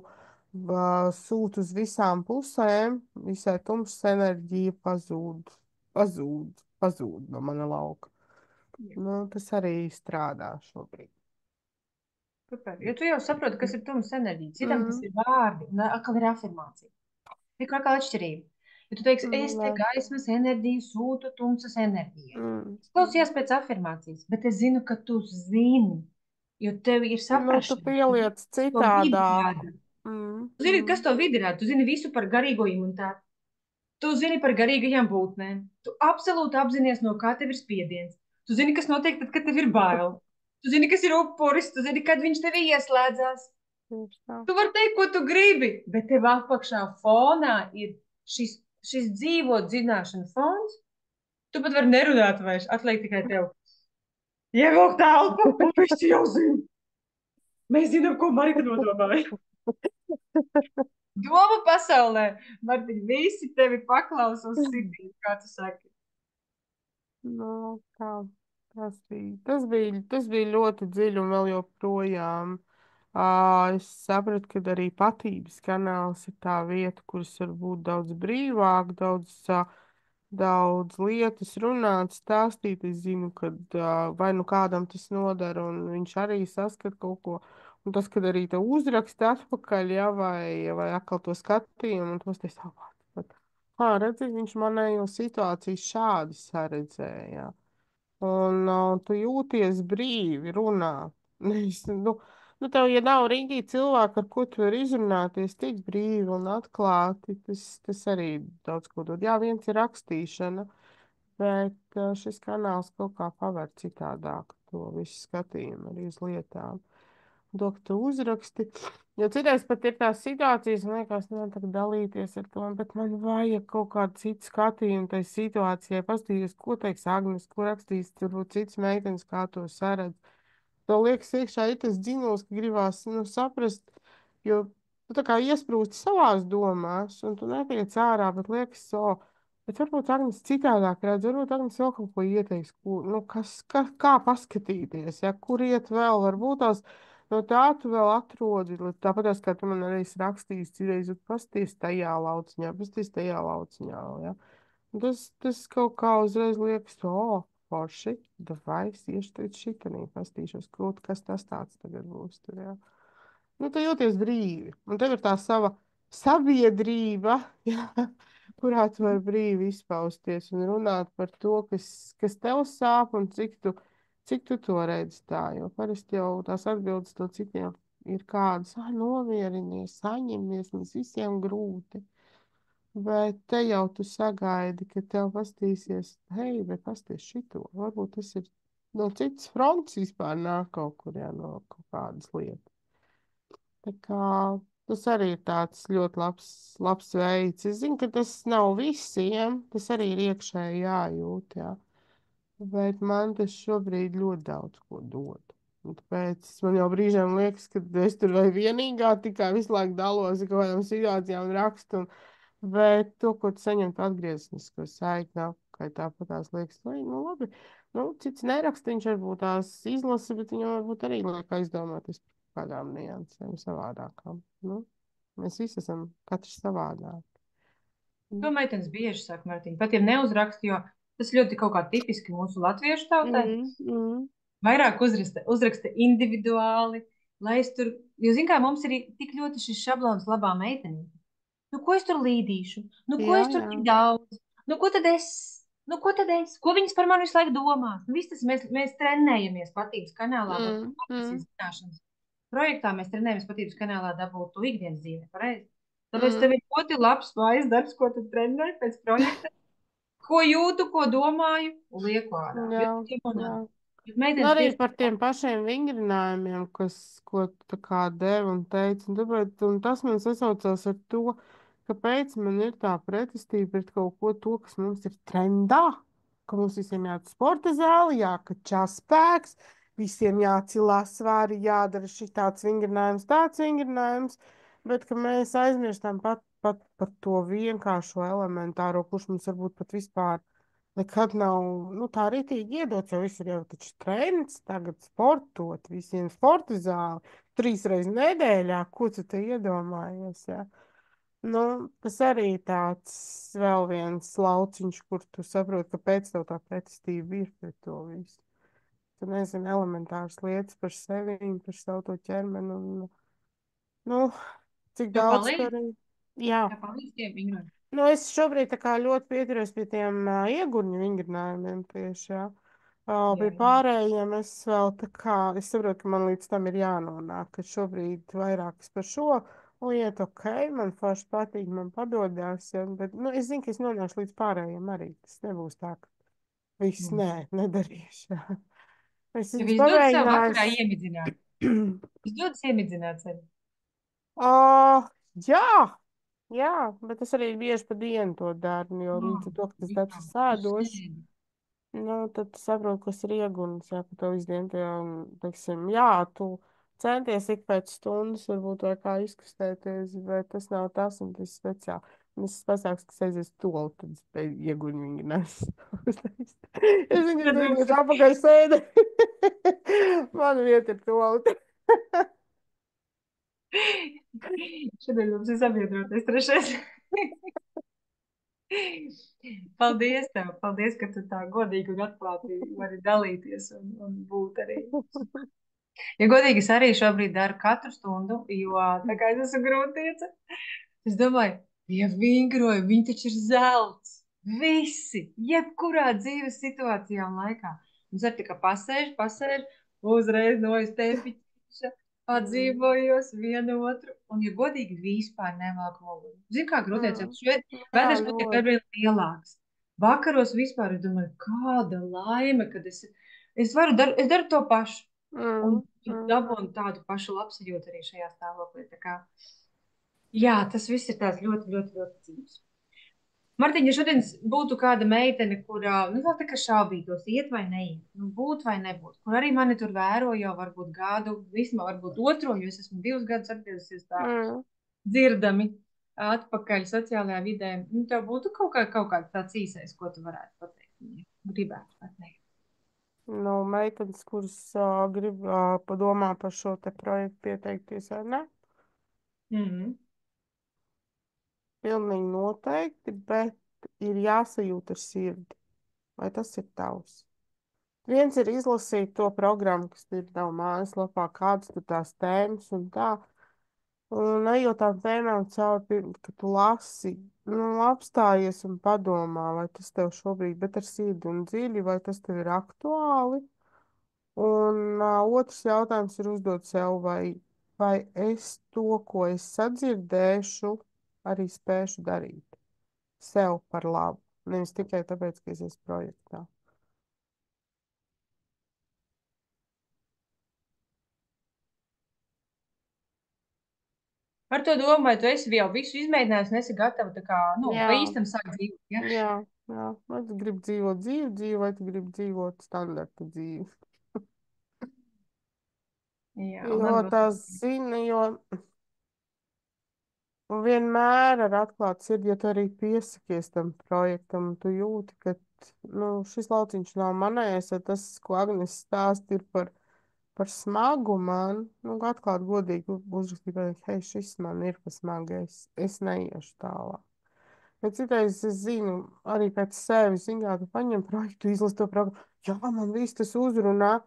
sūtu uz visām pusēm, visai tumšas enerģija pazūd, pazūd no mana lauka. Jā, Nu, tas arī strādā šobrīd. super. Jo tu jau saproti, kas ir tumsa enerģija. Citam tas Mm, ir vārdi, un atkal ir afirmācija. Ir kaut kā atšķirība. Ja tu teiksi, es te nē, gaismas enerģiju sūtu tumsas enerģijai. mm. Klausījās pēc afirmācijas, bet es zinu, ka tu zini, jo tev ir Nu, tu saprašana, pieliec kas to vidi citādāk. rada. Mm, Tu zini, kas mm. to vidi rada. Tu zini visu par garīgo imunitāti. Tu zini par garīgajām būtnēm. Tu absolūti apzinājies, no kā tev ir spiediens. Tu zini, kas notiek tad, kad tev ir bail. Tu zini, kas ir upuris, tu zini, kad viņš tev ieslēdzās. Tieši tā. Tu vari teikt, ko tu gribi, bet tev apakšā fonā ir šis dzīvo zināšanu fons. Tu pat vari nerunāt vairs, atliek tikai tev. Ievilkt elpu, un viss jau zina. Mēs zinām, ko Marika nodomāja. Doma pasaulē, Martiņ, visi tevi paklausa uz sirdīm, kā tu saki. Nu, tas bija ļoti dziļi un vēl joprojām. Es sapratu, ka arī patības kanāls ir tā vieta, kuras var būt daudz brīvāk, daudz lietas runāt, stāstīt. Es zinu, ka vai nu kādam tas nodara, un viņš arī saskat kaut ko. Un tas, kad arī te uzraksta atpakaļ, ja, vai atkal to skatījumu, un tos te savāds. Redzi, viņš manējo situāciju šādi saredzēja. Un tu jūties brīvi runāt. Tev, ja nav rīgī cilvēki, ar ko tu vari izrunāties tik brīvi un atklāti, tas arī daudz ko dod. Jā, viens ir rakstīšana, bet šis kanāls kaut kā paver citādāk to visu skatījumu arī uz lietām. To, ka tu uzraksti. Jo citreiz pat ir tās situācijas, man liekas, man tagad dalīties ar to, bet man vajag kaut kādu citu skatījumu tai situācijai. Pastīties, ko teiks Agnes, ko rakstīs turbūt cits meitenes, kā to saredz. To liekas iekšā ir tas dzinulis, ka gribās, saprast, jo tu tā kā iesprūsti savās domās, un tu netiec ārā, bet liekas, bet varbūt Agnes citādāk redz, varbūt Agnes vēl kaut ko ieteiks, kā paskatīties, ja, kur iet vēl, varbūt tās. No tā tu vēl atrodi, tāpat kā tu man arī esi rakstījis, citreiz pasties tajā lauciņā, pasties tajā lauciņā, ja. Tas kaut kā uzreiz liekas, forši, vai es iešu tagad šitanī, pastīšos, kas tas tāds tagad būs tur, ja. Tu jūties brīvi, un tev ir tā sava sabiedrība, ja, kurā tu vari brīvi izpausties un runāt par to, kas tev sāp un cik tu to redzi tā, jo parasti jau tās atbildes to citiem ir kādas, nomierinies, saņemies, mums visiem grūti. Bet te jau tu sagaidi, ka tev pastīsies, hei, bet pasties šito. Varbūt tas ir no citas fronts vispār nāk kaut kur, jā, no kaut kādas lietas. Tā kā tas arī ir tāds ļoti labs veids. Es zinu, ka tas nav visiem, tas arī ir iekšēji jājūt, jā. Bet man tas šobrīd ļoti daudz ko dod. Un tāpēc man jau brīžiem liekas, ka es tur vai vienīgā tikai visu laiku dalos ar kaut kādām situācijām un rakstu. Bet to, ko tu saņem atgrieznisko saikni, kā tāpat tās liekas, nu labi, cits neraksta, viņš varbūt tās izlasa, bet viņam varbūt arī liek aizdomāties par kādām niansēm savādākām. Mēs visi esam katrs savādāk. To meitenes bieži saka, Martiņ, pat ja neuzrakst, jo tas ļoti kaut kā tipiski mūsu latviešu tautai. Mm, mm. Vairāk uzraksta individuāli, lai es tur, jo, zin kā, mums ir tik ļoti šis šablons labā meitenīte. Nu, ko es tur līdīšu? Nu, ko Jā, es tur jā. tik daudz? Nu, ko tad es? Nu, ko tad es? Ko viņas par mani visu laiku domās? Nu, viss tas mēs trenējamies patības kanālā, bet Mm, profesijas mm, zināšanas projektā mēs trenējamies patības kanālā dabūt to ikdienas dzīvi, pareizi? Tāpēc mm. tev ir ļoti labs mājas darbs, ko tu trenē pēc projekta, ko jūtu, ko domāju, un lieku ārā. Jā, Jo, jā. jo Un meitenes arī tieši par tiem pašiem vingrinājumiem, ko tu tā kā devi un teici. Un tas man sasaucās ar to, kāpēc man ir tā pretestība pret kaut ko to, kas mums ir trendā, ka mums visiem jāiet uz sporta zāli, jākačā spēks, visiem jācilās svāri, jādara šitāds vingrinājums, tāds vingrinājums, bet ka mēs aizmirstam pat par to vienkāršo elementāro, kurš mums varbūt pat vispār nekad nav, tā rītīgi iedots, jo viss ir jau taču trends, tagad sportot, visiem sporta zāli, 3 reizes nedēļā, ko tu te iedomājies, jā? Tas arī tāds vēl viens lauciņš, kur tu saproti, kāpēc tev tā pretestība ir pret to visu. Tu nezini elementāras lietas par sevi, par savu to ķermeni un, cik tev daudz tu palīdz, arī, jā. tev palīdz tie vingrinājumi. Es šobrīd tā kā ļoti pieturos pie tiem iegurņu vingrinājumiem tieši, jā. Pie Jā, jā. pārējiem es vēl tā kā, es saprotu, ka man līdz tam ir jānonāk, ka šobrīd vairāk es par šo lietu, ok, man forši patīk, man padodās, ja, bet, es zinu, ka es nonāšu līdz pārējiem arī. Tas nebūs tā, ka viss, Mm. nedarīšu. Jā. Es Tev viņus izdodas sev vakarā pamēģināšu. iemidzināt. Izdodas iemidzināt sevi. Uh, jā, jā, bet es arī bieži pa dienu to daru, jo Oh, līdz ar to, ka tas darbs vispār, ir tu sēdošs. sēdi. Tad tu saproti, kas ir ieguns, jā, ka tev izdien tie, teiksim, jā, tu centies ik pēc stundas, varbūt vai kā izkustēties, bet tas nav tas, un tas speciāli. Un es pasāku, ka aizies tolu, tad es ieguļu viņu nes. Es viņu Tad vienkārši mums apakaļ sēdu. Man vieta ir tolu. šodien mums ir sabiedrotais trešais. Paldies tev, paldies, ka tu tā godīgi un atklāti vari dalīties un būt arī. Ja godīgi, es arī šobrīd daru katru stundu, jo tā kā es esmu grūtniece, es domāju, ja vingroju, viņi taču ir zelts. Visi, jebkurā dzīves situācijā un laikā. Un es arī tā kā pasēžu, uzreiz no es tepiķīša, Mm, atdzīvojos vienu otru, un, ja godīgi, vispār nemāku muguru. Zini, kā grūtniece, mm. Jā, vēders būtu ļoti. arvien lielāks. Vakaros vispār, es domāju, kāda laime, kad es daru to pašu. Un Mm, mm. dabūnu tādu pašu labsajūtu arī šajā stāvoklī. Tā kā, jā, tas viss ir tāds ļoti, ļoti, ļoti dzīves. Martiņa, ja šodien būtu kāda meitene, kurā, nu, vēl tā kā šaubītos, iet vai neiet, nu, būt vai nebūt, kur arī mani tur vēro jau varbūt gadu, vismaz varbūt otro, jo es esmu 2 gadus atgriezusies tā Mm. dzirdami atpakaļ sociālajā vidē, nu, tev būtu kaut kāds tāds īsais, ko tu varētu pateikt viņai, gribētu pateikt. Nu, meitenes, kuras grib padomā par šo te projektu pieteikties, vai ne? Mm. Pilnīgi noteikti, bet ir jāsajūt ar sirdi. Vai tas ir tavs? Viens ir izlasīt to programmu, kas ir tavā mājaslapā, kādas tur tās tēmas un tā. Un ejot tām tēmām cauri, kad tu lasi, nu, apstājies un padomā, vai tas tev šobrīd, bet ar sirdi un dziļi, vai tas tev ir aktuāli. Un otrs jautājums ir uzdot sev, vai es to, ko es sadzirdēšu, arī spēšu darīt sev par labu. Nevis tikai tāpēc, ka es esmu projektā. Ar to domu, vai tu esi jau visu izmēģinājis, nesi gatava tā kā, nu, Jā, pa īstam sākt dzīvot, ja? jā, jā. Vai tu gribi dzīvot dzīvi, vai tu gribi dzīvot standarta dzīvi? Jā, un Jo atbilst. tās zina, jo vienmēr ar atklātu sirdi, ja tu arī piesakies tam projektam, un tu jūti, ka nu, šis lauciņš nav manējais, ja tas, ko Agnes stāst, ir par smagu man, nu, atklāt godīgi uzrakstīt, pateikt, hei, šis man ir par smagu, es neiešu tālāk. Bet citreiz es zinu, arī pēc sevis, zinu, kā tu paņem projektu, izlasi to programmu, jā, man viss tas uzrunā,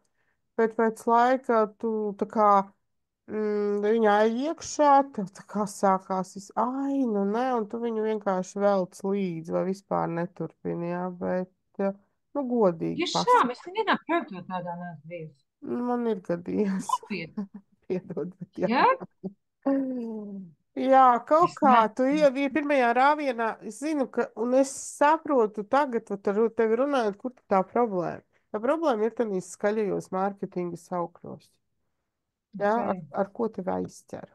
bet pēc laika tu tā kā viņā iekšā, tev tā kā sākās viss, ai, nu nē, un tu viņu vienkārši velc līdzi vai vispār neturpini, jā, bet, nu, godīgi Tiešām, es nevienā projektā tādā neesmu bijusi. Man ir gadījies. Nopietni. Piedod, bet jā. Jā, Jā, kaut es kā tu neesmu. ievīji pirmajā rāvienā, es zinu, ka, un es saprotu tagad, vat ar tevi runājot, kur tā problēma. Tā problēma ir tanīs skaļajos mārketinga saukļos. Jā, Okay. ar ko tevi aizķer.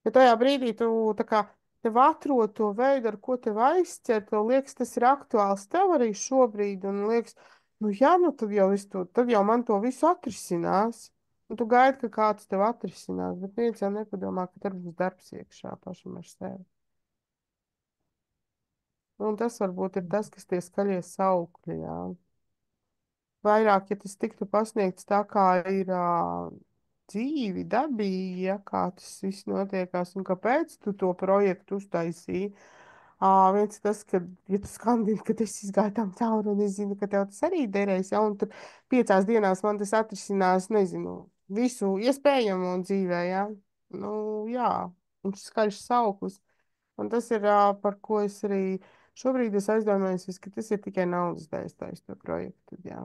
Ja tajā brīdī tu tā kā tev atrod to veidu, ar ko tev aizķer, tev liekas, tas ir aktuāls tev arī šobrīd, un liekas, nu jā, nu tad jau, tad jau man to visu atrisinās. Un tu gaidi, ka kāds tev atrisinās, bet viens jau nepadomā, ka tur būs darbs iekšā pašam ar sevi. Un tas varbūt ir tas, kas tie skaļie saukļi, jā. Vairāk, ja tas tiktu pasniegts tā, kā ir dzīvi, dabīgi, ja kā tas viss notiekās un kāpēc tu to projektu uztaisīji. Viens ir tas, ka, ja tu skandini, ka es izgāju tam cauri un es zinu, ka tev tas arī derēs, ja, un tad 5 dienās man tas atrisinās, nezinu, visu iespējamo dzīvē, ja. Nu, jā, viņš ir skaļš sauklis. Un tas ir, par ko es arī šobrīd es aizdomājos, ka tas ir tikai naudas dēļ taisa to projektu, jā.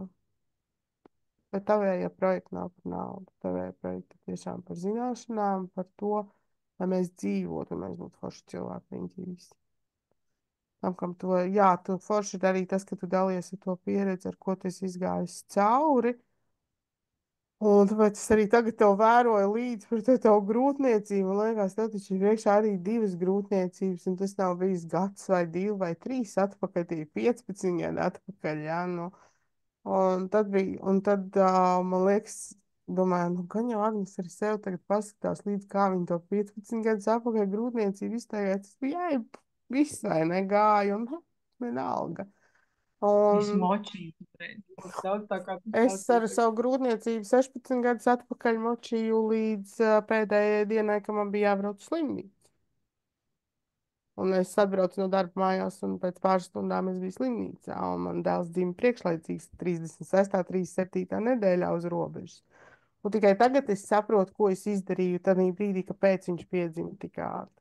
Bet tavējie projekti nav par naudu. Tavējie projekti ir tiešām par zināšanām, par to, lai mēs dzīvotu, un mēs būtu forši cilvēki viņa dzīves. Tam, kam to, jā, tu forši ir arī tas, ka tu dalies ar to pieredzi, ar ko tu esi izgājis cauri. Un tāpēc es arī tagad tev vēroju līdzi par to tavu grūtniecību. Man liekas, tev taču ir iekšā arī 2 grūtniecības, un tas nav bijis gads vai 2 vai 3 atpakaļ, tie ir 15 gadi atpakaļ, jā, nu. Un tad bija, un tad, man liekas, Domāju, nu, gan jau Agnes ar sevi tagad paskatās līdz kā viņa to 15 gadus atpakaļ grūtniecību iztaigāja. Tas bija visai negāja un vienalga. Es Un močīju reiz. Daudz tā kā tu es ar stāstīji. savu grūtniecību 16 gadus atpakaļ močīju līdz pēdējai dienai, kad man bija jābrauc slimnīca. Un es atbraucu no darba mājās, un pēc pāris stundām es biju slimnīcā. Un man dēls dzima priekšlaicīgs 36. 37. nedēļā uz robežas. Un tikai tagad es saprotu, ko es izdarīju tajā brīdī, kāpēc viņš piedzima tik ātri.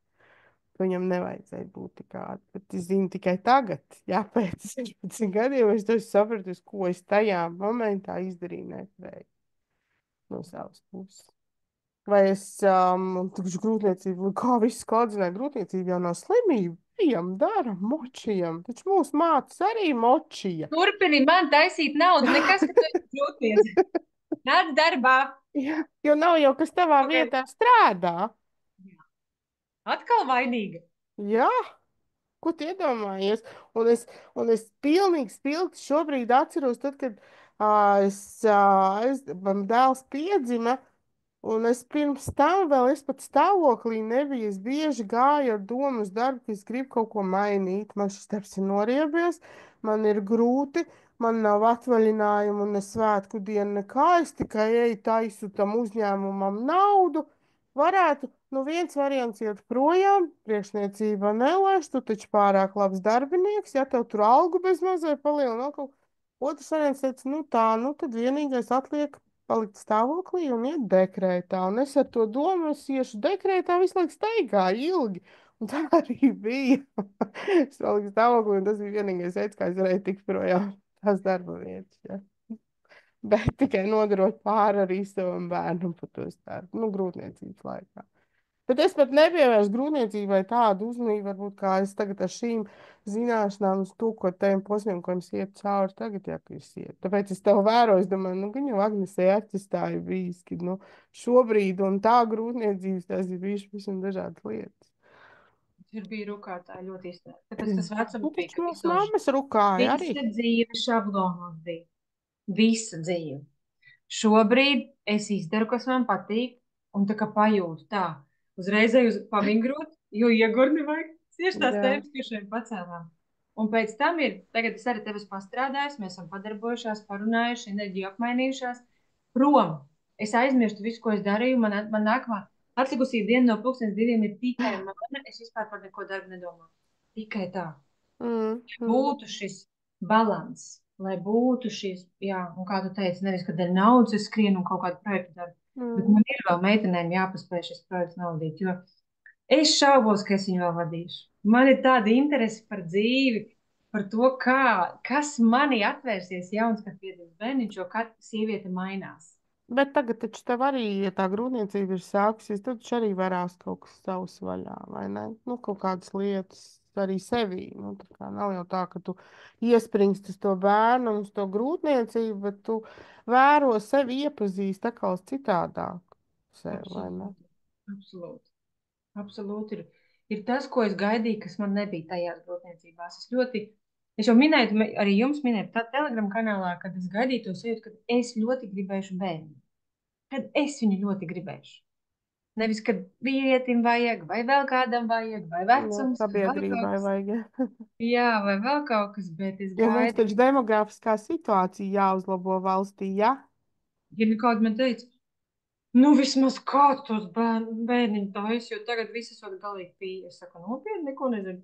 Viņam nevajadzēja būt tik ātri. Bet es zinu tikai tagad, jā, pēc 16 gadiem, es to sapratu, ko es tajā momentā izdarīju nepareizi no savas puses. Vai es tukšu grūtniecību, kā viss kādzināja, grūtniecība jau nav slimība. Ejam, daram, močijam. Taču mūsu mātes arī močija. Turpini man taisīt naudu, nekas, ka tu esi grūtniece. Nāc darbā. Jā, jo nav jau kas tavā Pagaid. vietā strādā. Atkal vainīga. Jā, ko tu iedomājies? Un es pilnīgi spilgti šobrīd atceros, tad, kad man dēls piedzima. Un es pirms tam vēl es pat stāvoklī nebiju. Es bieži gāju ar domu uz darbu, ka es gribu kaut ko mainīt. Man šis darbs ir noriebies, man ir grūti, man nav atvaļinājumu un ne svētku dienu nekā. Es tikai eju taisu tam uzņēmumam naudu. Varētu, nu viens variants iet projām, priekšniecība nelaiž, tu taču pārāk labs darbinieks, ja tev tur algu bez mazai palielina vēl kaut ko. Otrs variants teica, nu tā, nu tad vienīgais atliek palikt stāvoklī un iet dekrētā. Un es ar to domu, es iešu dekrētā visu laiku staigāju ilgi. Un tā arī bija. Es paliku stāvoklī, un tas bija vienīgais veids, kā es varēju tikt projām tās darba vietas. Ja. Bet tikai nodarot pāri arī savam bērnam par to starpu, nu, grūtniecības laikā. Bet es pat nepievērstu grūtniecībai tādu uzmanību, varbūt kā es tagad ar šīm zināšanām uz to, ko tiem posmiem, ko es iet cauri tagad, ja es iet. Tāpēc es tev vēroju, es domāju, nu, gan jau Agnesē atķistāju bijis, ka, nu, šobrīd un tā grūtniecības tās ir bijušas visam dažādas lietas. Tur bija rukātāji ļoti izteikti. Tāpēc tas vecums Nu, bija, taču ka mūsu mammas rukāja arī. visa dzīve šablonos bija. Visa dzīve. Šobrīd es izdaru, kas man patīk, un tā kā pajūtu tā. Uzreiz eju uz pavingrot, jo iegurni vajag tieši tās Jā. tēmas, kas šeit pacēlām. Un pēc tam ir, tagad es arī tevis pastrādājos, mēs esam padarbojušās, parunājuši, enerģiju apmainījušās. Prom. Es aizmirstu visu, ko es darīju. Man nākamā atlikusī diena no 2002 ir tikai mana. Es vispār par neko darbu nedomāju. Tikai tā. Mm. Būtu šis balans, lai būtu šis, jā, un kā tu teici, nevis, ka dēļ naudas es skrienu un kaut kādu projektu daru, bet Mm. man ir vēl meitenēm jāpaspēj šis projekts novadīt, jo es šaubos, ka es viņu vēl vadīšu. Man ir tāda interese par dzīvi, par to, kas manī atvērsies jauns, kad piedzimst bērniņš, jo katra sieviete mainās. Bet tagad taču tev arī, ja tā grūtniecība ir sākusies, tad taču arī varās kaut kas savs vaļā, vai ne? Nu, kaut kādas lietas arī sevī. Nu, tā kā nav jau tā, ka tu iespringsti uz to bērnu un uz to grūtniecību, bet tu vēro sevi iepazīst tā kā uz citādāk sevi, vai ne? Absolūti. Absolūti. Absolūti ir tas, ko es gaidīju, kas man nebija tajās grūtniecībās. Es jau minēju, arī jums minēju, tā Telegram kanālā, kad es gaidīju to sajūtu, ka es ļoti gribēšu bērnu. Kad es viņu ļoti gribēšu. Nevis, kad vīrietim vajag, vai vēl kādam vajag, vai Nu, vecums, vai vēl kaut sabiedrībai kas. vajag. Jā, vai vēl kaut kas, bet es Jo mums gaidu. taču demografiskā situācija jāuzlabo valstī, ja? Ja nu kāds man teica, nu vismaz kāds tos bērniņu taisa, jo tagad viss esot galīgi pīļi. Es saku, nopietni, neko nezinu.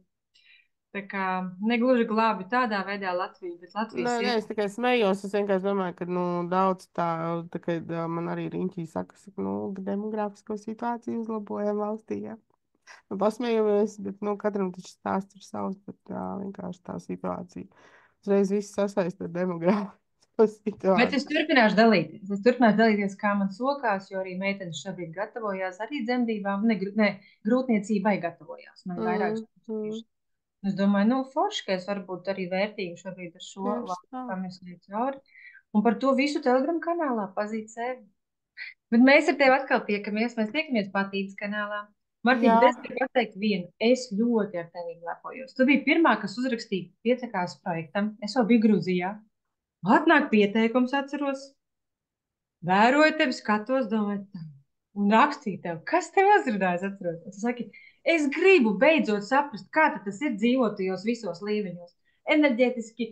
Tā kā negluži glābi tādā veidā Latviju, bet Nē, Latvijas nē, ir. es tikai smējos. Es vienkārši domāju, ka nu, daudz tā kā man arī riņķī saka, nu, demografisko situāciju uzlabojam valstī. Ja? Nu, pasmējamies, bet nu, katram taču stāsts ir savs, bet vienkārši tā situācija. Uzreiz viss sasaist ar demografisko Bet es situāciju. turpināšu dalīties. Es turpināšu dalīties, kā man sokās, jo arī meitenes šobrīd gatavojās arī dzemdībām, ne, grūtniecībai gatavojās. Man vairākas Mm, mm, puses. Es domāju, nu, forši, ka es varbūt arī vērtīgi šobrīd ar šo tieši tā. laiku pamēsīju cauri. Un par to visu Telegram kanālā pazīt sevi. Bet mēs ar tevi atkal tiekamies. Mēs tiekamies Patītas kanālā. Martīna, Jā, es gribu pateikt vienu. Es ļoti ar tevi lepojos. Tu biji pirmā, kas uzrakstīja piecakās projektam. Es vēl biju Grūzijā. Atnāk pieteikums, atceros. Vēroju tevi, skatos, domāju, tā. Un rakstīju tev, kas tev uzrunājas, atceros. Tu saki, es gribu beidzot saprast, kā tad tas ir dzīvot tajos visos līmeņos. Enerģētiski,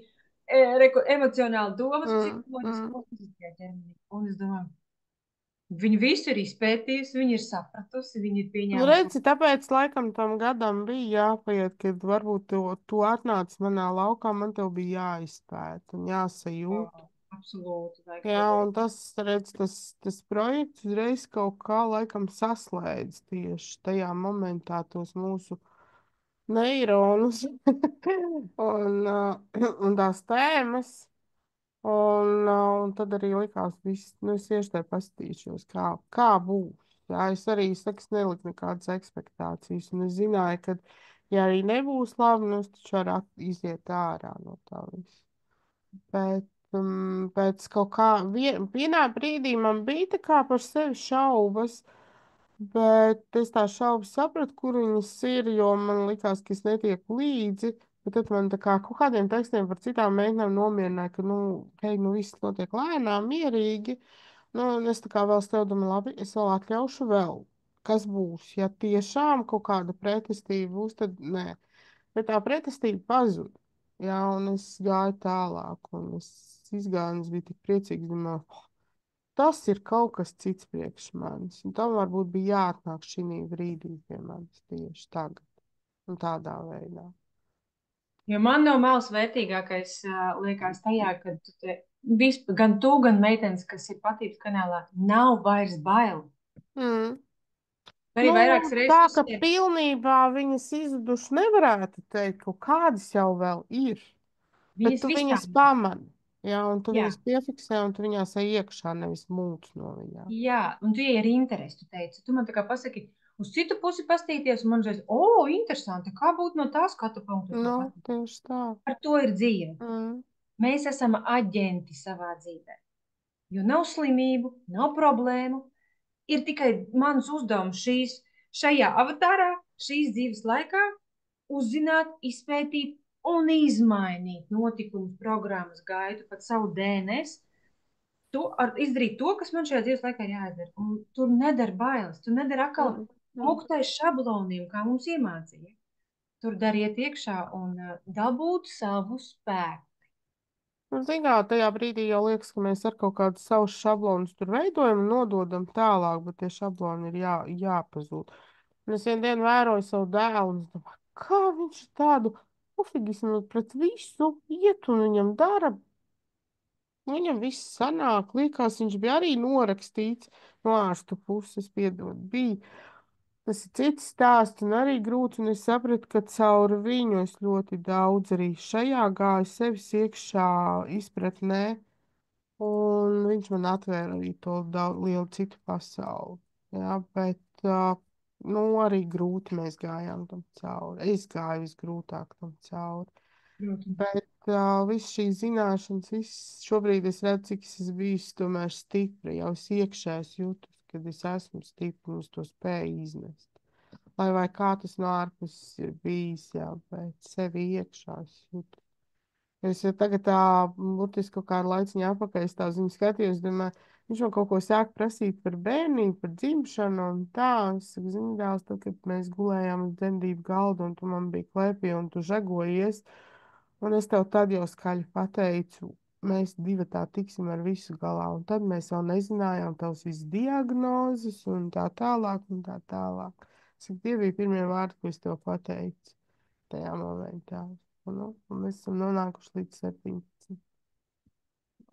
emocionāli, domas, Mm, psiholoģiski mm. un fiziskajā ķermenī. Un es domāju, viņi visu ir izpētījusi, viņi ir sapratusi, viņi ir Nu, pieņēmuši. redzi, tāpēc laikam tam gadam bija jāpaiet, kad varbūt tu atnāc manā laukā, man tev bija jāizpēta un jāsajūt. Absolūti, vajag Jā, to darīt. un tas, redz, tas projekts uzreiz kaut kā laikam saslēdz tieši tajā momentā tos mūsu neironus un, un tās tēmas. Un tad arī likās, viss, nu, es tieši tā paskatīšos, kā būs. Jā, es arī saku, es neliku nekādas ekspektācijas, un es zināju, ka, ja arī nebūs labi, nu, es taču varu iziet ārā no tā visa. Bet pēc kaut kā, vienā brīdī man bija tā kā par sevi šaubas, bet es tā šaubas sapratu, kur viņas ir, jo man likās, ka es netieku līdzi. Bet tad man tā kā kaut kādiem tekstiem par citām meitenēm nomierināja, ka, nu, hei, nu viss notiek lēnām, mierīgi. Nu, un es tā kā vēl sev domāju, labi, es vēl atļaušu vēl. Kas būs? Ja tiešām kaut kāda pretestība būs, tad nē. Bet tā pretestība pazuda. Jā, un es gāju tālāk, un es izgāju, un es biju tik priecīgs, domāju, tas ir kaut kas cits priekš manis. Un tam varbūt bija jāatnāk šī brīdī pie manis tieši tagad un tādā veidā. Jo man no malas vērtīgākais liekas tajā, ka gan tu, gan meitenes, kas ir patības kanālā, nav vairs bail. Mm. Arī Nu, vairākas tā reizes ka uzsver, pilnībā viņas izzuduši nevarētu teikt, ka kādas jau vēl ir, bet viņas tu vispār. viņas pamani, jā, un tu Jā, viņas piefiksē, un tu viņās ej iekšā, nevis mūc no viņām. jā, un tu ir interesi, tu teici. Tu man tā kā pasaki, uz citu pusi pastīties, un man reiz, interesanti, kā būtu no tā skatu punkta to Nu, patīt. tieši tā. Par to ir dzīve. Mm. Mēs esam aģenti savā dzīvē. Jo nav slimību, nav problēmu. Ir tikai mans uzdevums šajā avatārā, šīs dzīves laikā, uzzināt, izpētīt un izmainīt notikumu programmas gaitu, pat savu DNS. Izdarīt to, kas man šajā dzīves laikā ir jāizdara. Un tur nedara bailes, tur nedara atkal Mm. Mm. muktais šabloniem, kā mums iemācīja. Tur dariet iekšā un dabūt savu spēku. Nu, zin kā, tajā brīdī jau liekas, ka mēs ar kaut kādus savus šablonus tur veidojam un nododam tālāk, bet tie šabloni ir jāpazūd. Un es vienu dienu vēroju savu dēlu un es domāju, kā viņš tādu pofigismu pret visu iet un viņam dara. Viņam viss sanāk, liekas, viņš bija arī norakstīts no ārstu puses, piedod, bija. Tas ir cits stāsts un arī grūts, un es sapratu, ka caur viņu es ļoti daudz arī šajā gāju sevis iekšā izpratnē, un viņš man atvēra arī to lielu citu pasauli. Jā, bet, nu, arī grūti mēs gājām tam cauri. Es gāju visgrūtāk tam cauri. Protams. Bet viss šīs zināšanas, viss šobrīd es redzu, cik es esmu bijis tomēr stipra. Jau es iekšā es jūtu, kad es esmu stipra un es to spēju iznest. Lai vai kā tas no ārpuses ir bijis, jā, bet sevi iekšā es jūtu. Es jau tagad tā, burtiski kaut kādu laiciņu apakaļ, es tā uz viņu skatījos, domāju, viņš man kaut ko sāk prasīt par bērnību, par dzimšanu un tā. Es saku, zini, dēls, tad, kad mēs gulējām uz dzemdību galdu un tu man biji klēpī un tu žegojies, un es tev tad jau skaļi pateicu, mēs divi tā tiksim ar visu galā, un tad mēs vēl nezinājām tavas visas diagnozes un tā tālāk un tā tālāk. Es saku, tie bija pirmie vārdi, ko es tev pateicu tajā momentā. Un mēs esam nonākuši līdz 17.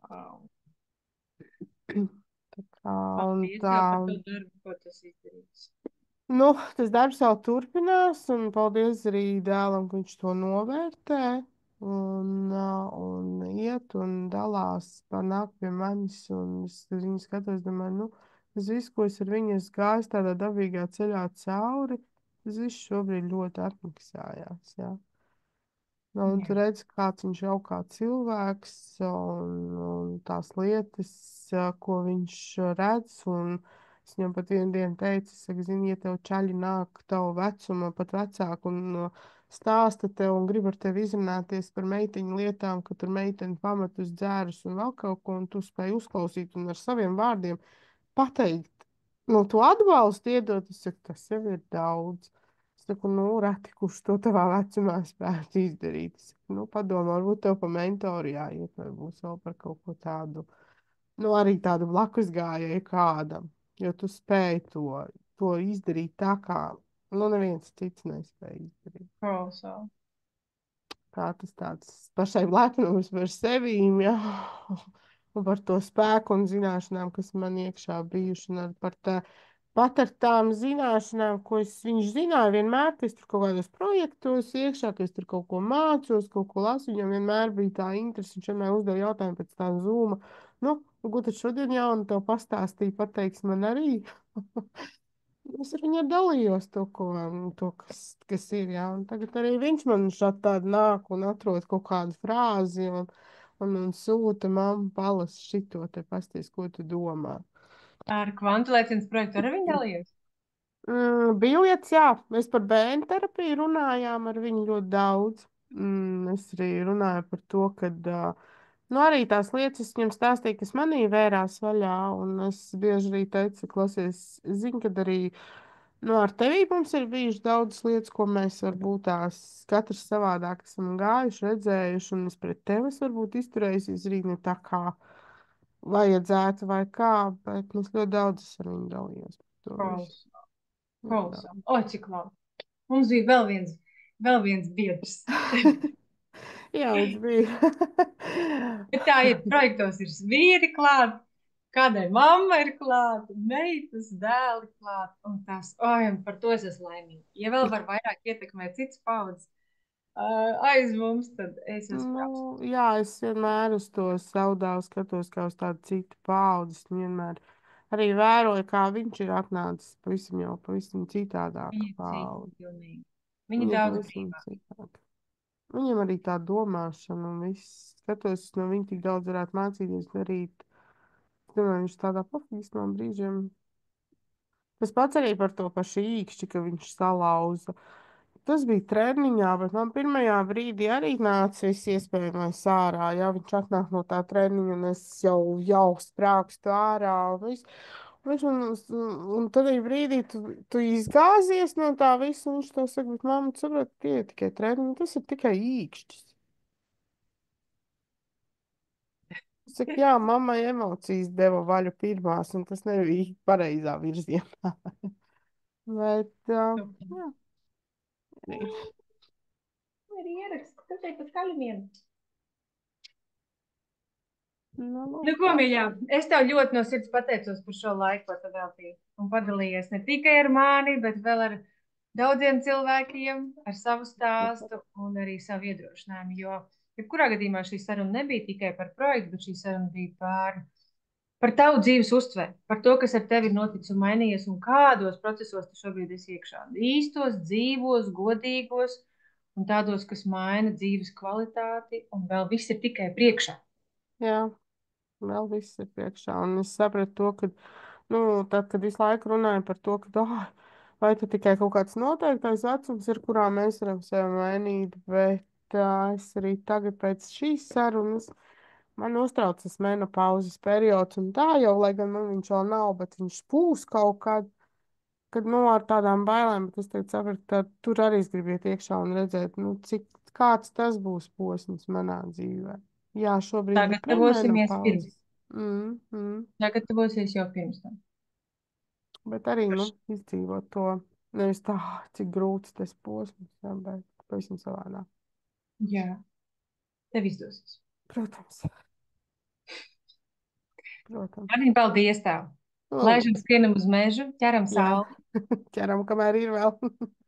Wow. Tā kā, un Paldies tā, tev par to darbu, ko tas izdarīts. nu, tas darbs vēl turpinās, un paldies arī dēlam, ka viņš to novērtē, un iet un dalās, panāk pie manis, un es uz viņu skatos, domāju, nu, tas viss, ko es ar viņu esmu gājis tādā dabīgā ceļā cauri, tas viss šobrīd ļoti atmaksājās, jā. Nu, un Jā. tu redzi, kāds viņš jau kā cilvēks, un tās lietas, ko viņš redz, un Es viņam pat vienu dienu teicu, es saku, zini, ja tev čaļi nāk tavu vecumu, pat vecāku, un stāsta tev un grib ar tevi izrunāties par meitiņu lietām, ka tur meiteni pamet uz dzērus un vēl kaut ko, un tu spēj uzklausīt un ar saviem vārdiem pateikt, nu, to atbalstu iedot, es saku, tas jau ir daudz. Es saku, nu, reti, kurš to tavā vecumā spētu izdarīt. Es saku, nu, padomā, varbūt tev pa mentoru jāiet, vai būs vēl par kaut ko tādu, nu, arī tādu blakus gājēju kādam, jo tu spēj to izdarīt tā, kā, nu, neviens cits nespēja izdarīt. Kolosāli. Kā tas tāds pašai lepnums par sevīm, jā, un par to spēku un zināšanām, kas man iekšā bijuši, un par tā, pat ar tām zināšanām, ko viņš zināja vienmēr, ka es tur kaut kādos projektos iekšā, ka es tur kaut ko mācos, kaut ko lasu, viņam vienmēr bija tā interese, viņš vienmēr uzdeva jautājumu pēc tā zūma, nu, ko tad šodien jaunu tev pastāstīja, pateiks man arī. Es ar viņu dalījos kas ir, jā, un tagad arī viņš man šādi tādu nāk un atrod kaut kādu frāzi un sūta mamma palas šito te pasties, ko tu domā. Ar kvantu lēciens projektu arī viņi dalījās? Biljets, jā, mēs par bērnu terapiju runājām ar viņu ļoti daudz. Es arī runāju par to, ka nu, arī tās lietas es viņam stāstīju, kas manī vērās vaļā, un es bieži arī teicu, klausies, zinu, kad arī nu, ar tevi mums ir bijušas daudzas lietas, ko mēs varbūt tās katrs savādāk esam gājuši, redzējuši, un es pret tevi es varbūt izturējusies arī ne tā kā vajadzētu vai kā, bet es ļoti daudz esmu ar viņu dalījos par to visu. Kolosāli. Ļoti daudz. Kolosāli. O, cik labi. Mums bija vēl viens biedrs. Jā, mums bija. Bet tā ir, projektos ir vīri klāt, kādai mamma ir klāt, meitas, dēli klāt, un tas, oi, un par to es esmu laimīga. Ja vēl var vairāk ietekmēt citas paudzes aiz mums, tad es esmu Nu, apstākļos. jā, es vienmēr uz to saudāvu skatos kā uz tādu citu paudzi. Es vienmēr arī vēroju, kā viņš ir atnācis pavisam Viņi citādāka ir citi, paudze. pilnīgi. Viņi Viņi ir daudz pavisam brīvāki. citādi. Viņam arī tā domāšana un viss. Skatos, no viņa tik daudz varētu mācīties darīt. Es domāju, viņš tādā pofīgs no brīžiem. Tas pats arī par to pašu īkšķi, ka viņš salauza. Tas bija treniņā, bet man pirmajā brīdī arī nāca viss iespējamais ārā. Jā, viņš atnāk no tā treniņa, un es jau sprākstu ārā. Un tad brīdī tu izgāzies no tā visa, un viņš to saka, bet mamma, tu saproti, tie ir tikai treniņi, tas ir tikai īkšķis. Es saku, jā, mammai emocijas deva vaļu pirmās, un tas nebija pareizā virzienā. Bet, jā, arī. Ir ieraksts, kas teikt par skaļumiem. Nu, Nu, lūk, ko, tā. mīļā, es tev ļoti no sirds pateicos par šo laiku, ko tu veltīji. Un padalījies ne tikai ar mani, bet vēl ar daudziem cilvēkiem, ar savu stāstu un arī savu iedrošinājumu. Jo, jebkurā gadījumā šī saruna nebija tikai par projektu, bet šī saruna bija par tavu dzīves uztveri, par to, kas ar tevi ir noticis un mainījies un kādos procesos tu šobrīd esi iekšā. Īstos, dzīvos, godīgos un tādos, kas maina dzīves kvalitāti, un vēl viss ir tikai priekšā. Jā, vēl viss ir priekšā. Un es sapratu to, ka, nu, tad, kad visu laiku runāju par to, ka, vai tu tikai kaut kāds noteiktais vecums ir, kurā mēs varam sevi mainīt, bet es arī tagad pēc šīs sarunas man uztrauc tas menopauzes periods, un tā jau, lai gan man viņš vēl nav, bet viņš būs kaut kad, nu, ar tādām bailēm, bet es tagad sapratu, ka tur arī es gribu iet iekšā un redzēt, nu, kāds tas būs posms manā dzīvē. Jā, šobrīd ir Sagatavosimies pirms. premenopauzes. Mm. Sagatavosies jau pirms tam. Bet arī, nu, Forši. izdzīvot to, nevis tā, cik grūts tas posms, jā, bet pavisam savādāk. Jā, tev izdosies. Protams, protams. Arī paldies tev. Laižam Lūdzu, skrienam uz mežu, ķeram jā, sauli ķeram, kamēr ir vēl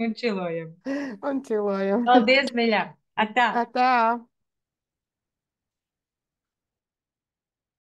un čilojam. un čilojam. Paldies, mīļā! Atā! Tā.